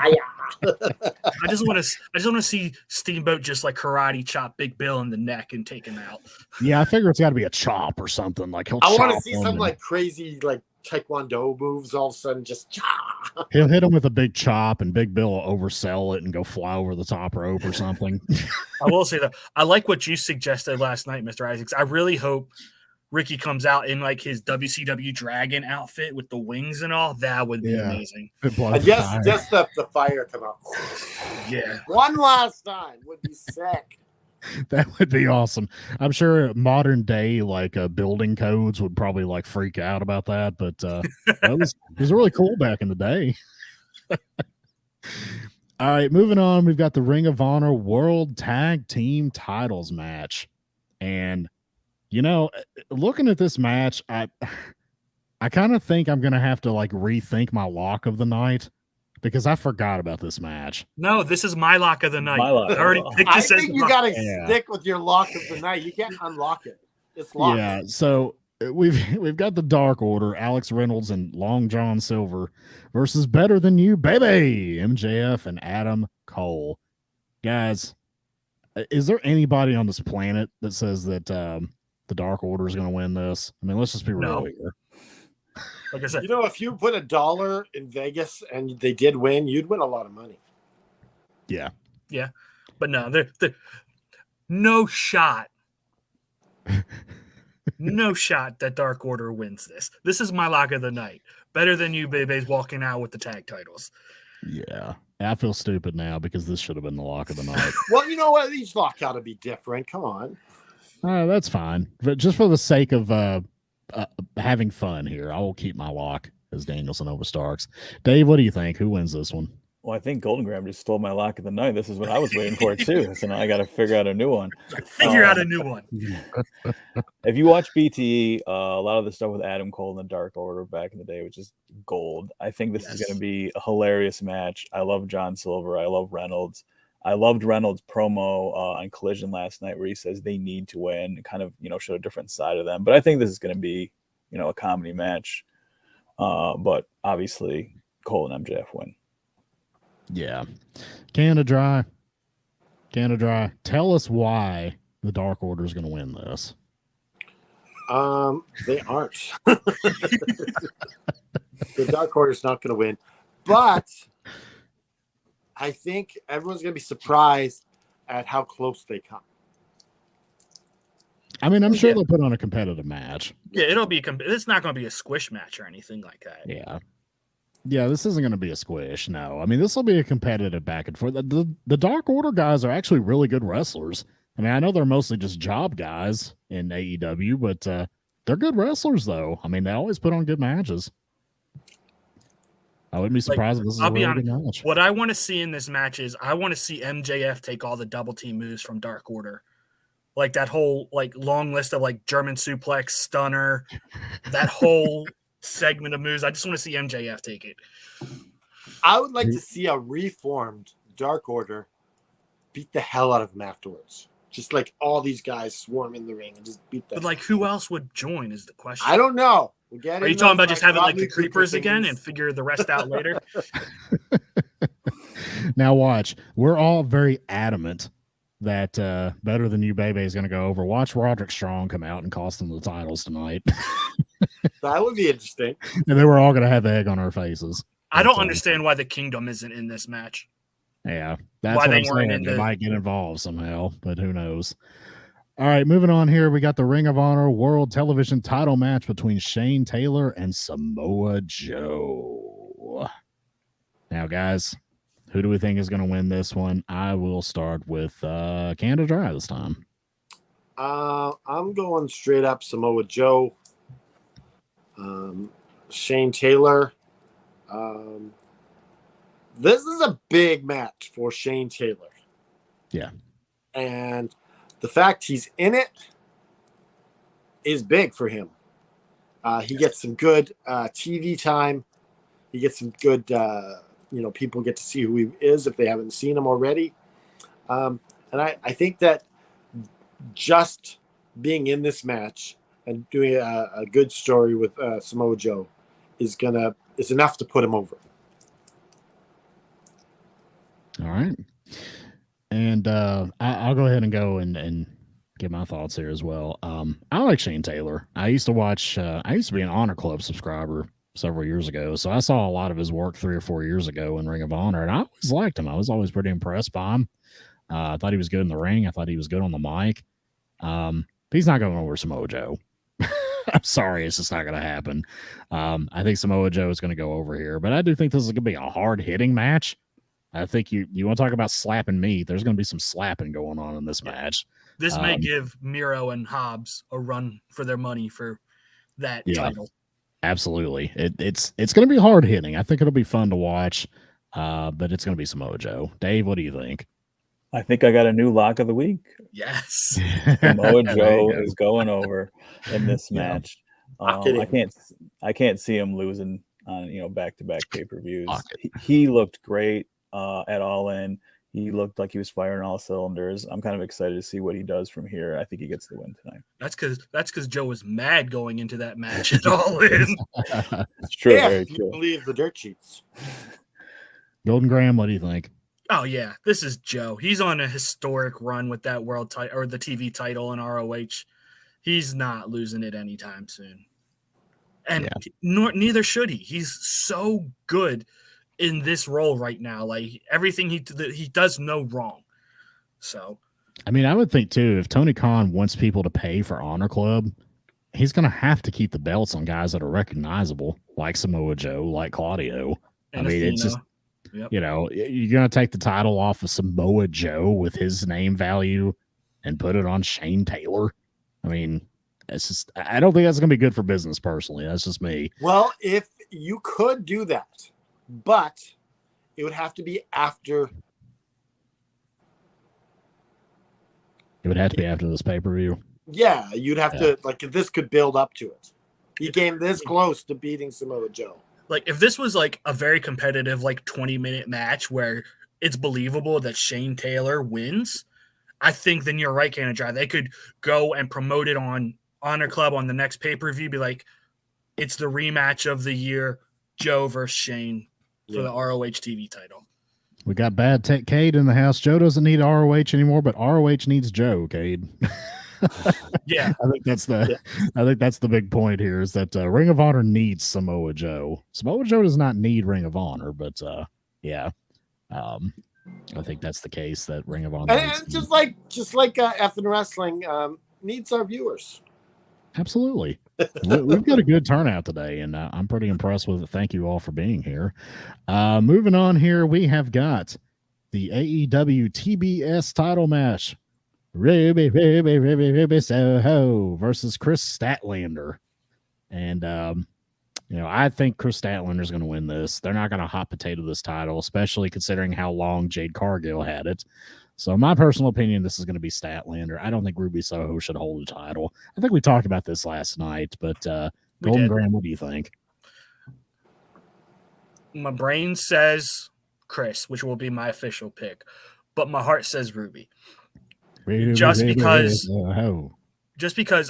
I just want to see Steamboat just like karate chop Big Bill in the neck and take him out. Yeah, I figure it's got to be a chop or something. Like I want to see some like crazy like Taekwondo moves. All of a sudden, just he'll hit him with a big chop, and Big Bill will oversell it and go fly over the top rope or something. I will say that I like what you suggested last night, Mr. Isaacs. I really hope Ricky comes out in like his WCW Dragon outfit with the wings and all. That would be amazing. Just the fire come out. Yeah. One last time would be sick. That would be awesome. I'm sure modern day building codes would probably like freak out about that, but it was really cool back in the day. All right, moving on. We've got the Ring of Honor World Tag Team Titles match, and looking at this match, I kind of think I'm gonna have to like rethink my lock of the night because I forgot about this match. No, this is my lock of the night. My lock. I already picked I this as think the you lock. got to Yeah. stick with your lock of the night. You can't unlock it. It's locked. Yeah, so we've got the Dark Order, Alex Reynolds and Long John Silver versus Better Than You, baby, MJF and Adam Cole. Guys, is there anybody on this planet that says that the Dark Order is going to win this? I mean, let's just be real No. here. Like I said, You know, if you put $1 in Vegas and they did win, you'd win a lot of money. Yeah. but no, they're no shot. No shot that Dark Order wins this. This is my lock of the night. Better Than You, baby's walking out with the tag titles. Yeah. I feel stupid now because this should have been the lock of the night. Well, you know what? Each lock got to be different. Come on. That's fine. But just for the sake of having fun here, I will keep my lock as Danielson over Starks. Dave, what do you think? Who wins this one? Well, I think Golden Graham just stole my lock of the night. This is what I was waiting for too. So now I got to figure out a new one. Figure out a new one. If you watch BTE, a lot of the stuff with Adam Cole and the Dark Order back in the day, which is gold. I think this is going to be a hilarious match. I love John Silver. I love Reynolds. I loved Reynolds' promo on Collision last night where he says they need to win, kind of, show a different side of them. But I think this is going to be, a comedy match. But obviously, Cole and MJF win. Yeah. Canada Dry. Tell us why the Dark Order is going to win this. They aren't. The Dark Order is not going to win, but I think everyone's going to be surprised at how close they come. I mean, I'm sure they'll put on a competitive match. Yeah, it'll be. It's not going to be a squish match or anything like that. Yeah, this isn't going to be a squish. No, I mean, this will be a competitive back and forth. The Dark Order guys are actually really good wrestlers. I mean, I know they're mostly just job guys in AEW, but they're good wrestlers, though. I mean, they always put on good matches. I wouldn't be surprised if this is a really good match. What I want to see in this match is I want to see MJF take all the double team moves from Dark Order. Like that whole long list of German suplex, stunner, that whole segment of moves. I just want to see MJF take it. I would like to see a reformed Dark Order beat the hell out of them afterwards. Just all these guys swarm in the ring and just beat them. But who else would join is the question. I don't know. Are you talking about just having the creepers again and figure the rest out later? Now watch. We're all very adamant that Better Than You, baby is going to go over. Watch Roderick Strong come out and cost them the titles tonight. That would be interesting. And then we're all going to have egg on our faces. I don't understand why the Kingdom isn't in this match. Yeah, that's Why what they I'm weren't saying. in They might get involved somehow, but who knows? All right, moving on here. We got the Ring of Honor World Television title match between Shane Taylor and Samoa Joe. Now, guys, who do we think is going to win this one? I will start with Canada Dry this time. I'm going straight up Samoa Joe. Shane Taylor. This is a big match for Shane Taylor. Yeah. And the fact he's in it is big for him. He gets some good TV time. He gets some good, people get to see who he is if they haven't seen him already. And I think that just being in this match and doing a good story with Samoa Joe is enough to put him over. All right. And I'll go ahead and go and get my thoughts here as well. I like Shane Taylor. I used to be an Honor Club subscriber several years ago, so I saw a lot of his work 3 or 4 years ago in Ring of Honor, and I always liked him. I was always pretty impressed by him. I thought he was good in the ring. I thought he was good on the mic. He's not going over Samoa Joe. I'm sorry, it's just not going to happen. I think Samoa Joe is going to go over here, but I do think this is going to be a hard-hitting match. I think you want to talk about slapping meat. There's going to be some slapping going on in this match. This may give Miro and Hobbs a run for their money for that title. Absolutely. It's going to be hard hitting. I think it'll be fun to watch, but it's going to be some mojo. Dave, what do you think? I think I got a new lock of the week. Yes. Samoa Joe is going over in this match. I can't see him losing on back-to-back pay-per-views. He looked great at All In. He looked like he was firing all cylinders. I'm kind of excited to see what he does from here. I think he gets the win tonight. That's because Joe was mad going into that match at All In. It's true. Yeah, Very you true. believe the dirt sheets. Golden Graham, what do you think? Oh yeah, this is Joe. He's on a historic run with that world title or the TV title in ROH. He's not losing it anytime soon, and neither should he. He's so good in this role right now. Like everything he does no wrong. So, I mean, I would think too, if Tony Khan wants people to pay for Honor Club, he's going to have to keep the belts on guys that are recognizable, like Samoa Joe, like Claudio. And I mean, Athena. it's just, Yep. you're going to take the title off of Samoa Joe with his name value and put it on Shane Taylor. I mean, it's just, I don't think that's going to be good for business personally. That's just me. Well, if you could do that, but it would have to be after. It would have to be after this pay-per-view. Yeah, you'd have to, like, this could build up to it. He came this close to beating Samoa Joe. Like if this was like a very competitive, like 20-minute match where it's believable that Shane Taylor wins, I think then you're right, Canada Dry. They could go and promote it on Honor Club on the next pay-per-view, be like, it's the rematch of the year, Joe versus Shane for the ROH TV title. We got Bad Tech Cade in the house. Joe doesn't need ROH anymore, but ROH needs Joe, Cade. Yeah, I think that's the big point here is that Ring of Honor needs Samoa Joe. Samoa Joe does not need Ring of Honor, but I think that's the case that Ring of Honor. And just like effing wrestling needs our viewers. Absolutely. We've got a good turnout today, and I'm pretty impressed with it. Thank you all for being here. Moving on here, we have got the AEW TBS title match. Ruby Soho versus Chris Statlander. And, I think Chris Statlander is going to win this. They're not going to hot potato this title, especially considering how long Jade Cargill had it. So my personal opinion, this is going to be Statlander. I don't think Ruby Soho should hold the title. I think we talked about this last night, but Golden Graham, what do you think? My brain says Chris, which will be my official pick, but my heart says Ruby. Just because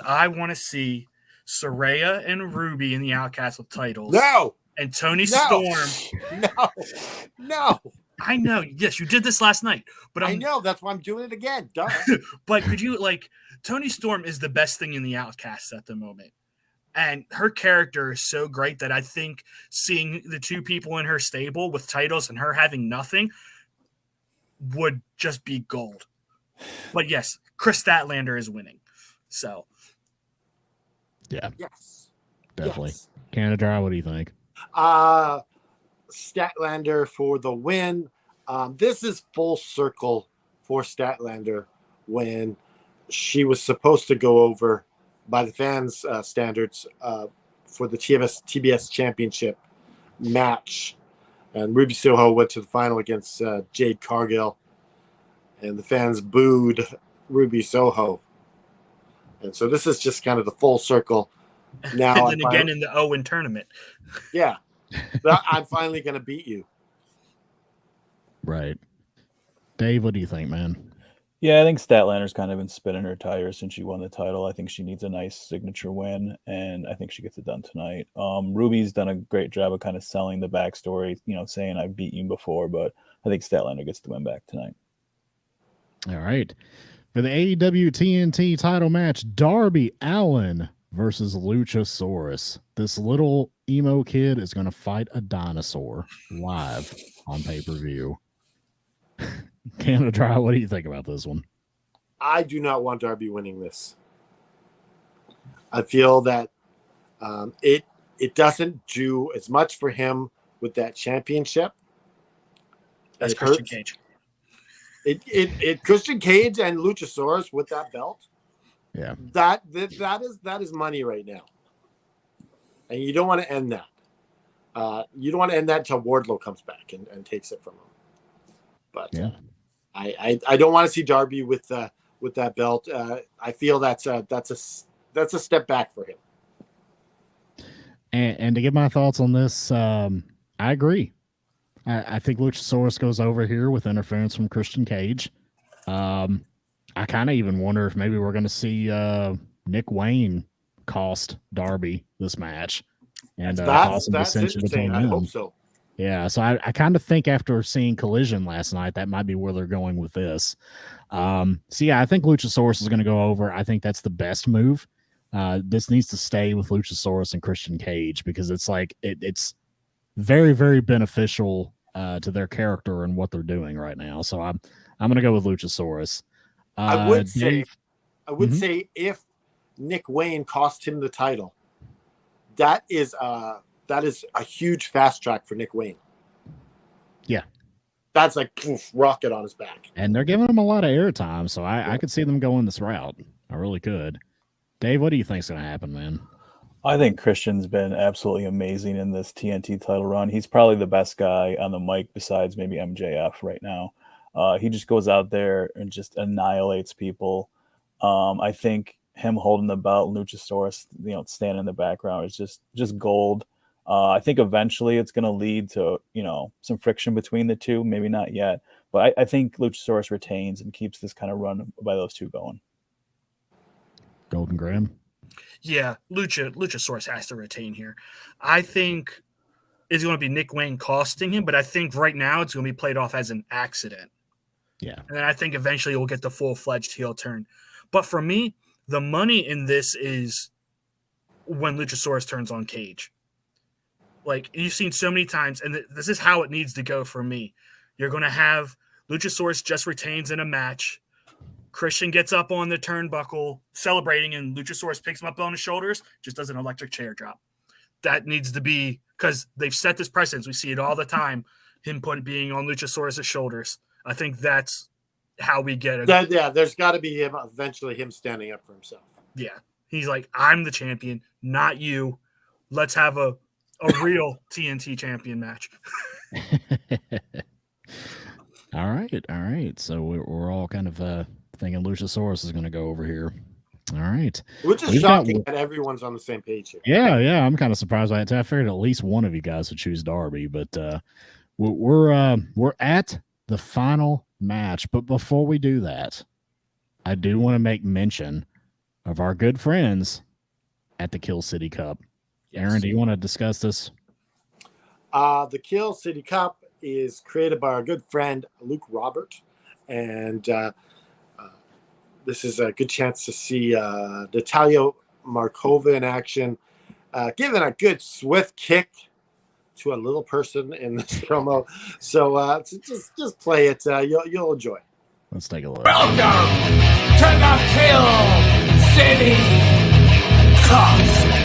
I want to see Saraya and Ruby in the Outcast with titles. No. And Tony Storm. No. I know. Yes, you did this last night, but I know that's why I'm doing it again. Duh. But could you Tony Storm is the best thing in the Outcasts at the moment. And her character is so great that I think seeing the two people in her stable with titles and her having nothing would just be gold. But yes, Chris Statlander is winning. So, yeah, yes, definitely. Yes. Canada Dry, what do you think? Statlander for the win. This is full circle for Statlander when she was supposed to go over by the fans' standards for the TBS championship match. And Ruby Soho went to the final against Jade Cargill. And the fans booed Ruby Soho. And so this is just kind of the full circle. Now and then again in the Owen tournament. Yeah. I'm finally going to beat you. Right. Dave, what do you think, man? Yeah, I think Statlander's kind of been spinning her tires since she won the title. I think she needs a nice signature win, and I think she gets it done tonight. Ruby's done a great job of kind of selling the backstory, saying I've beat you before, but I think Statlander gets the win back tonight. All right. For the AEW TNT title match, Darby Allin versus Luchasaurus. This little emo kid is going to fight a dinosaur live on pay-per-view. Canada Dry, what do you think about this one? I do not want Darby winning this. I feel that it doesn't do as much for him with that championship. That's It Christian hurts. Cage. It Christian Cage and Luchasaurus with that belt. Yeah. That is money right now, and you don't want to end that. You don't want to end that until Wardlow comes back and takes it from him. But Yeah. I don't want to see Darby with that belt. I feel that's a step back for him. And to give my thoughts on this, I agree. I think Luchasaurus goes over here with interference from Christian Cage. I kind of even wonder if maybe we're going to see Nick Wayne cost Darby this match and cause some That's dissension interesting. between I them. hope so. Yeah, so I kind of think after seeing Collision last night, that might be where they're going with this. So yeah, I think Luchasaurus is going to go over. I think that's the best move. This needs to stay with Luchasaurus and Christian Cage because it's like it's very, very beneficial to their character and what they're doing right now. So I'm going to go with Luchasaurus. I would Dave? say if Nick Wayne cost him the title, that is a huge fast track for Nick Wayne. Yeah. That's like poof, rocket on his back. And they're giving him a lot of airtime, so I could see them going this route. I really could. Dave, what do you think's going to happen, man? I think Christian's been absolutely amazing in this TNT title run. He's probably the best guy on the mic besides maybe MJF right now. He just goes out there and just annihilates people. I think him holding the belt, Luchasaurus, standing in the background is just gold. I think eventually it's going to lead to, some friction between the two. Maybe not yet, but I think Luchasaurus retains and keeps this kind of run by those two going. Golden Graham? Yeah, Luchasaurus has to retain here. I think it's going to be Nick Wayne costing him, but I think right now it's going to be played off as an accident. Yeah. And then I think eventually we'll get the full-fledged heel turn. But for me, the money in this is when Luchasaurus turns on Cage. Like, you've seen so many times, and this is how it needs to go for me. You're going to have Luchasaurus just retains in a match. Christian gets up on the turnbuckle celebrating, and Luchasaurus picks him up on his shoulders, just does an electric chair drop. That needs to be, because they've set this precedence. We see it all the time, him being on Luchasaurus' shoulders. I think that's how we get it. Yeah, there's got to be eventually him standing up for himself. Yeah. He's like, I'm the champion, not you. Let's have a real TNT champion match. All right. So we're all kind of thinking Luchasaurus is going to go over here. All right. Which is shocking that everyone's on the same page here. Yeah. I'm kind of surprised by it. I figured at least one of you guys would choose Darby, but we're at the final match. But before we do that, I do want to make mention of our good friends at the Kill City Cup. Yes. Aaron, do you want to discuss this? The Kill City Cup is created by our good friend Luke Robert, and this is a good chance to see Natalia Markova in action, giving a good swift kick to a little person in this promo. So just play it. You'll enjoy. Let's take a look. Welcome to the Kill City Cup.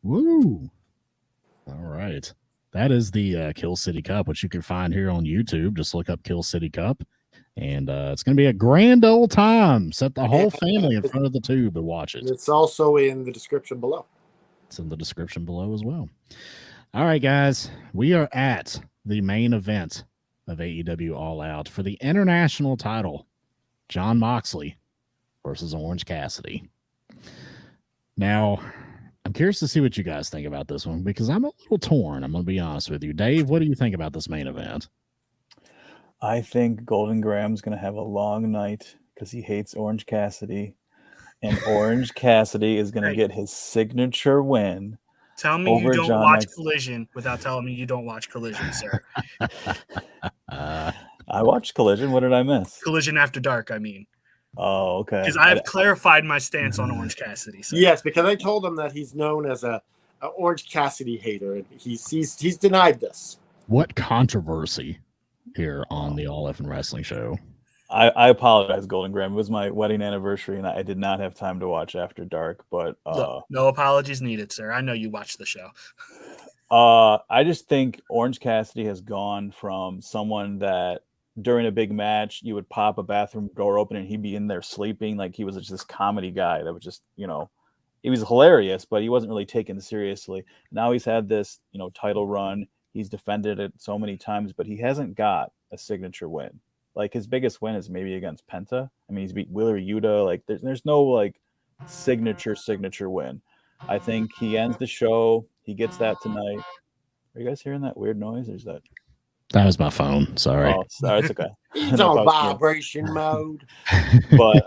Woo! All right. That is the Kill City Cup, which you can find here on YouTube. Just look up Kill City Cup. And it's going to be a grand old time. Set the whole family in front of the tube and watch it. It's also in the description below. It's in the description below as well. All right, guys. We are at the main event of AEW All Out for the international title. Jon Moxley versus Orange Cassidy. Now, I'm curious to see what you guys think about this one because I'm a little torn. I'm going to be honest with you. Dave, what do you think about this main event? I think Golden Graham's going to have a long night because he hates Orange Cassidy. And Orange Cassidy is going to Hey. get his signature win. Tell me you over don't John watch Mox- Collision without telling me you don't watch Collision, sir. I watched Collision. What did I miss? Collision After Dark, I mean. Oh, okay. Because I have clarified my stance on Orange Cassidy. Sir. Yes, because I told him that he's known as a Orange Cassidy hater, and he's denied this. What controversy here on the All Effing Wrestling Show? I apologize, Golden Graham. It was my wedding anniversary, and I did not have time to watch After Dark. But Look, no apologies needed, sir. I know you watched the show. I just think Orange Cassidy has gone from someone that during a big match you would pop a bathroom door open and he'd be in there sleeping, like he was just this comedy guy that was just, he was hilarious, but he wasn't really taken seriously. Now he's had this, title run. He's defended it so many times, but he hasn't got a signature win. Like his biggest win is maybe against Penta. I mean, he's beat Wheeler Yuta. Like there's no like signature win. I think he ends the show. He gets that tonight. Are you guys hearing that weird noise? Or is that? That was my phone. Sorry. Oh, sorry. It's okay. He's on vibration mode. But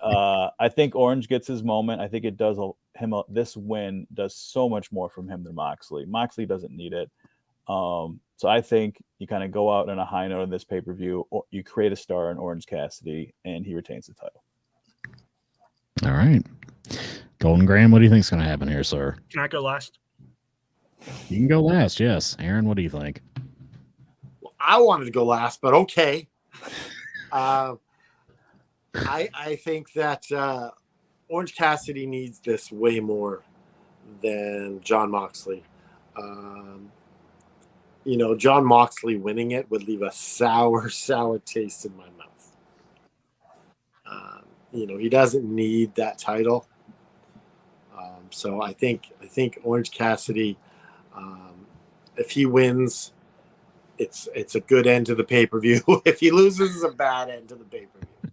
I think Orange gets his moment. I think it does this win does so much more from him than Moxley. Moxley doesn't need it. So I think you kind of go out on a high note in this pay-per-view, or you create a star in Orange Cassidy, and he retains the title. All right. Golden Graham, what do you think is going to happen here, sir? Can I go last? You can go last, yes. Aaron, what do you think? I wanted to go last, but okay. I think that Orange Cassidy needs this way more than John Moxley. John Moxley winning it would leave a sour taste in my mouth. He doesn't need that title. So I think Orange Cassidy, if he wins, it's a good end to the pay-per-view. If he loses, it's a bad end to the pay-per-view.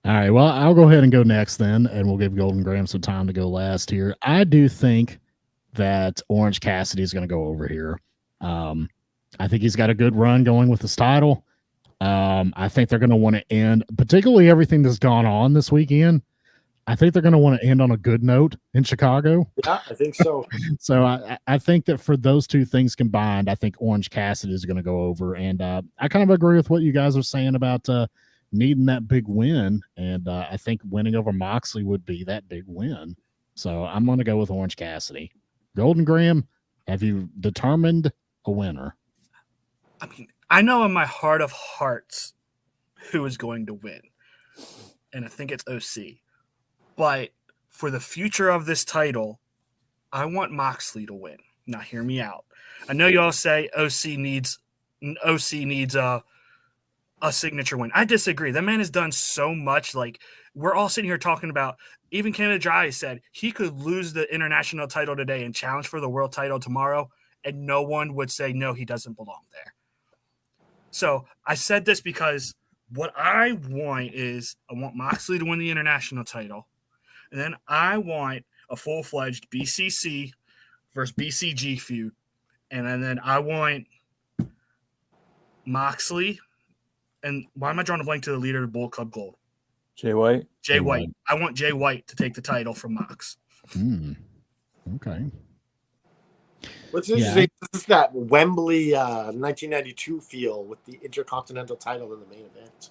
All right, well, I'll go ahead and go next then, and we'll give Golden Graham some time to go last here. I do think that Orange Cassidy is going to go over here. I think he's got a good run going with his title. I think they're going to want to end, particularly everything that's gone on this weekend. I think they're going to want to end on a good note in Chicago. Yeah, I think so. So I think that for those two things combined, I think Orange Cassidy is going to go over. And I kind of agree with what you guys are saying about needing that big win. And I think winning over Moxley would be that big win. So I'm going to go with Orange Cassidy. Golden Graham, have you determined a winner? I mean, I know in my heart of hearts who is going to win. And I think it's OC. But for the future of this title, I want Moxley to win. Now, hear me out. I know y'all say OC needs a signature win. I disagree. That man has done so much. Like, we're all sitting here talking about, even Canada Dry said he could lose the international title today and challenge for the world title tomorrow, and no one would say, no, he doesn't belong there. So I said this because what I want is I want Moxley to win the international title. And then I want a full-fledged BCC versus BCG feud. And then I want Moxley. And why am I drawing a blank to the leader of Bull Club Gold? Jay White? Jay White. I want Jay White to take the title from Mox. Okay. What's interesting is that Wembley 1992 feel with the Intercontinental title in the main event.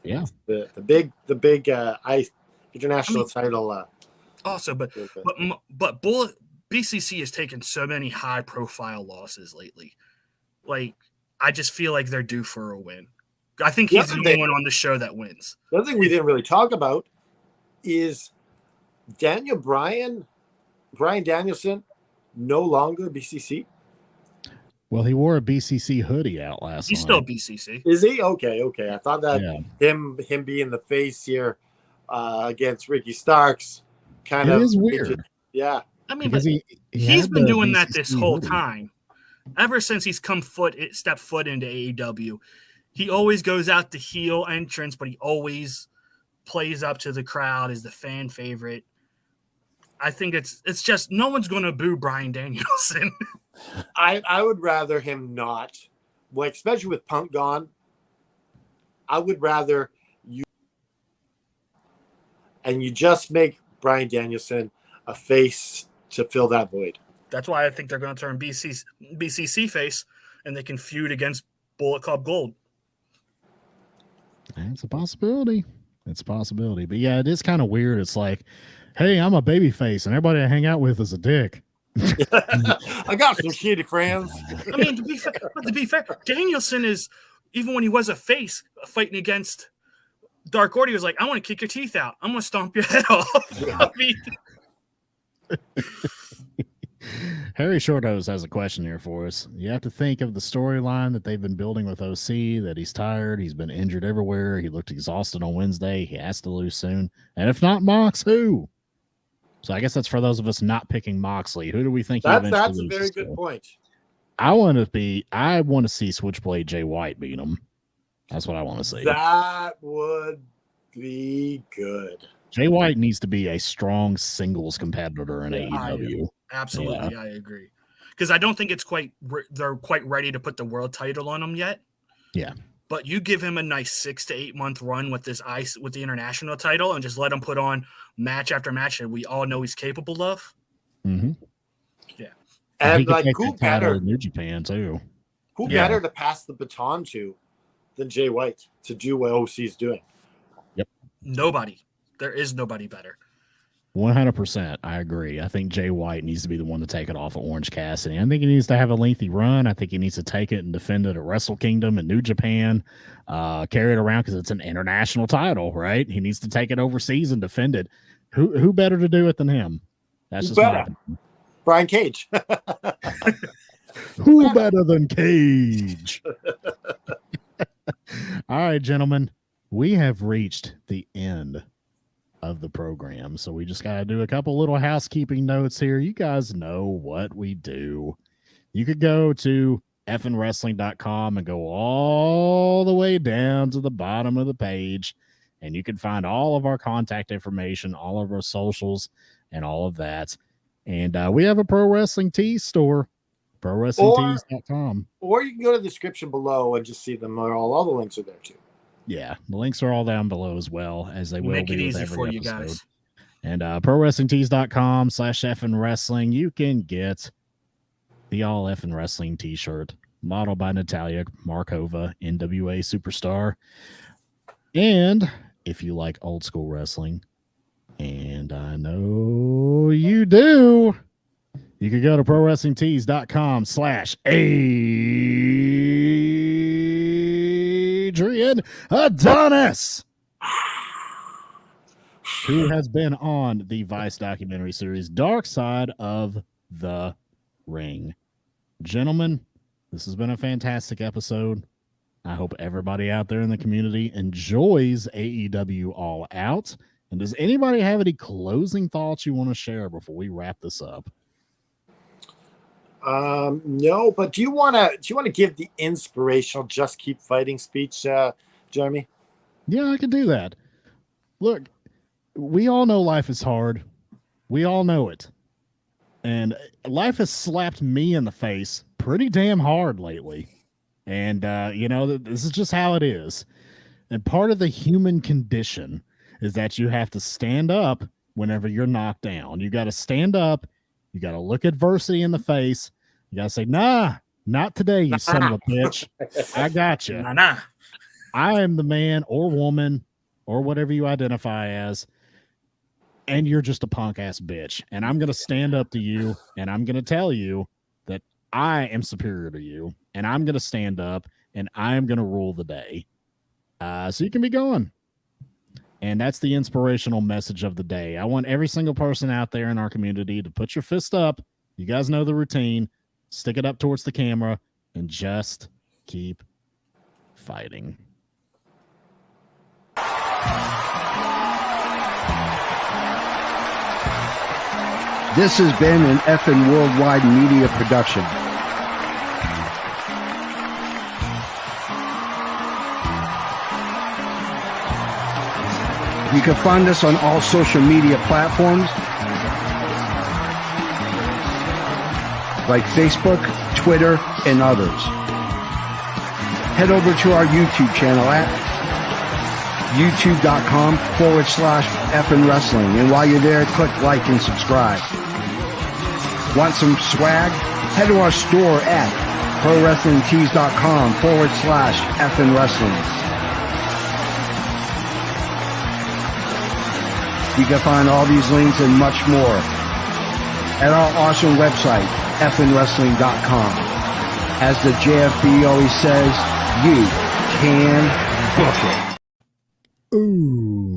Yeah. The big international title. Also, but Bull BCC has taken so many high profile losses lately. Like, I just feel like they're due for a win. I think he's the only one on the show that wins. The other thing we didn't really talk about is Brian Danielson no longer BCC. Well, he wore a BCC hoodie out last night. He's still BCC. Is he? Okay. I thought that him being the face here against Ricky Starks kind of is weird. Yeah. I mean, but he's been doing that this whole time. Ever since he's stepped foot into AEW. He always goes out the heel entrance, but he always plays up to the crowd as the fan favorite. I think it's just no one's going to boo Bryan Danielson. I would rather him not like especially with Punk gone, I would rather you just make Bryan Danielson a face to fill that void. That's why I think they're going to turn BCC face, and they can feud against Bullet Club Gold. It's a possibility. It's a possibility. But yeah, it is kind of weird. It's like, hey, I'm a baby face, and everybody I hang out with is a dick. I got some shitty friends. I mean, to be fair, Danielson is, even when he was a face fighting against Dark Order, he was like, I want to kick your teeth out. I'm going to stomp your head off. I mean, Harry Shorthose has a question here for us. You have to think of the storyline that they've been building with OC, that he's tired, he's been injured everywhere, he looked exhausted on Wednesday, he has to lose soon. And if not Mox, who? So I guess that's for those of us not picking Moxley. Who do we think that's a very good point. I want to see Switchblade Jay White beat him. That's what I want to see. That would be good. Jay White needs to be a strong singles competitor in AEW. Absolutely, yeah. I agree. Because I don't think they're quite ready to put the world title on him yet. Yeah. But you give him a nice 6 to 8 month run with with the international title, and just let him put on match after match that we all know he's capable of. Mm-hmm. Yeah. And like, who better in New Japan too? Who better to pass the baton to than Jay White to do what OC's doing? Yep. Nobody. There is nobody better. 100%. I agree. I think Jay White needs to be the one to take it off of Orange Cassidy. I think he needs to have a lengthy run. I think he needs to take it and defend it at Wrestle Kingdom and New Japan, carry it around because it's an international title, right? He needs to take it overseas and defend it. Who better to do it than him? That's just my opinion. Brian Cage. Who better than Cage? All right, gentlemen, we have reached the end of the program, so we just got to do a couple little housekeeping notes here. You guys know what we do. You could go to effingwrestling.com and go all the way down to the bottom of the page, and you can find all of our contact information, all of our socials, and all of that. And we have a Pro Wrestling Tees store, prowrestlingtees.com. Or you can go to the description below and just see them. All the links are there too. Yeah, the links are all down below as well, as they will make be it with easy every for episode. you guys. And prowrestlingtees.com/effingwrestling, you can get the All Effing Wrestling t-shirt modeled by Natalia Markova, NWA superstar. And if you like old school wrestling, and I know you do, you can go to prowrestlingtees.com/Adrian Adonis, who has been on the Vice documentary series Dark Side of the Ring. Gentlemen, this has been a fantastic episode. I hope everybody out there in the community enjoys AEW All Out. And does anybody have any closing thoughts you want to share before we wrap this up? No, but do you want to give the inspirational "Just Keep Fighting" speech, Jeremy? Yeah, I can do that. Look, we all know life is hard. We all know it. And life has slapped me in the face pretty damn hard lately. And, this is just how it is. And part of the human condition is that you have to stand up whenever you're knocked down. You got to stand up. You got to look adversity in the face. You got to say, nah, not today, you son of a bitch. I got you. Nah. I am the man or woman or whatever you identify as, and you're just a punk ass bitch. And I'm going to stand up to you, and I'm going to tell you that I am superior to you, and I'm going to stand up, and I'm going to rule the day. So you can be gone. And that's the inspirational message of the day. I want every single person out there in our community to put your fist up. You guys know the routine. Stick it up towards the camera and just keep fighting. This has been an effing worldwide media production. You can find us on all social media platforms like Facebook, Twitter, and others. head over to our YouTube channel at youtube.com/effin wrestling. And while you're there, click like and subscribe. Want some swag? Head to our store at prowrestlingtees.com/effin wrestling. You can find all these links and much more at our awesome website, effinwrestling.com. As the JFB always says, you can book it. Ooh.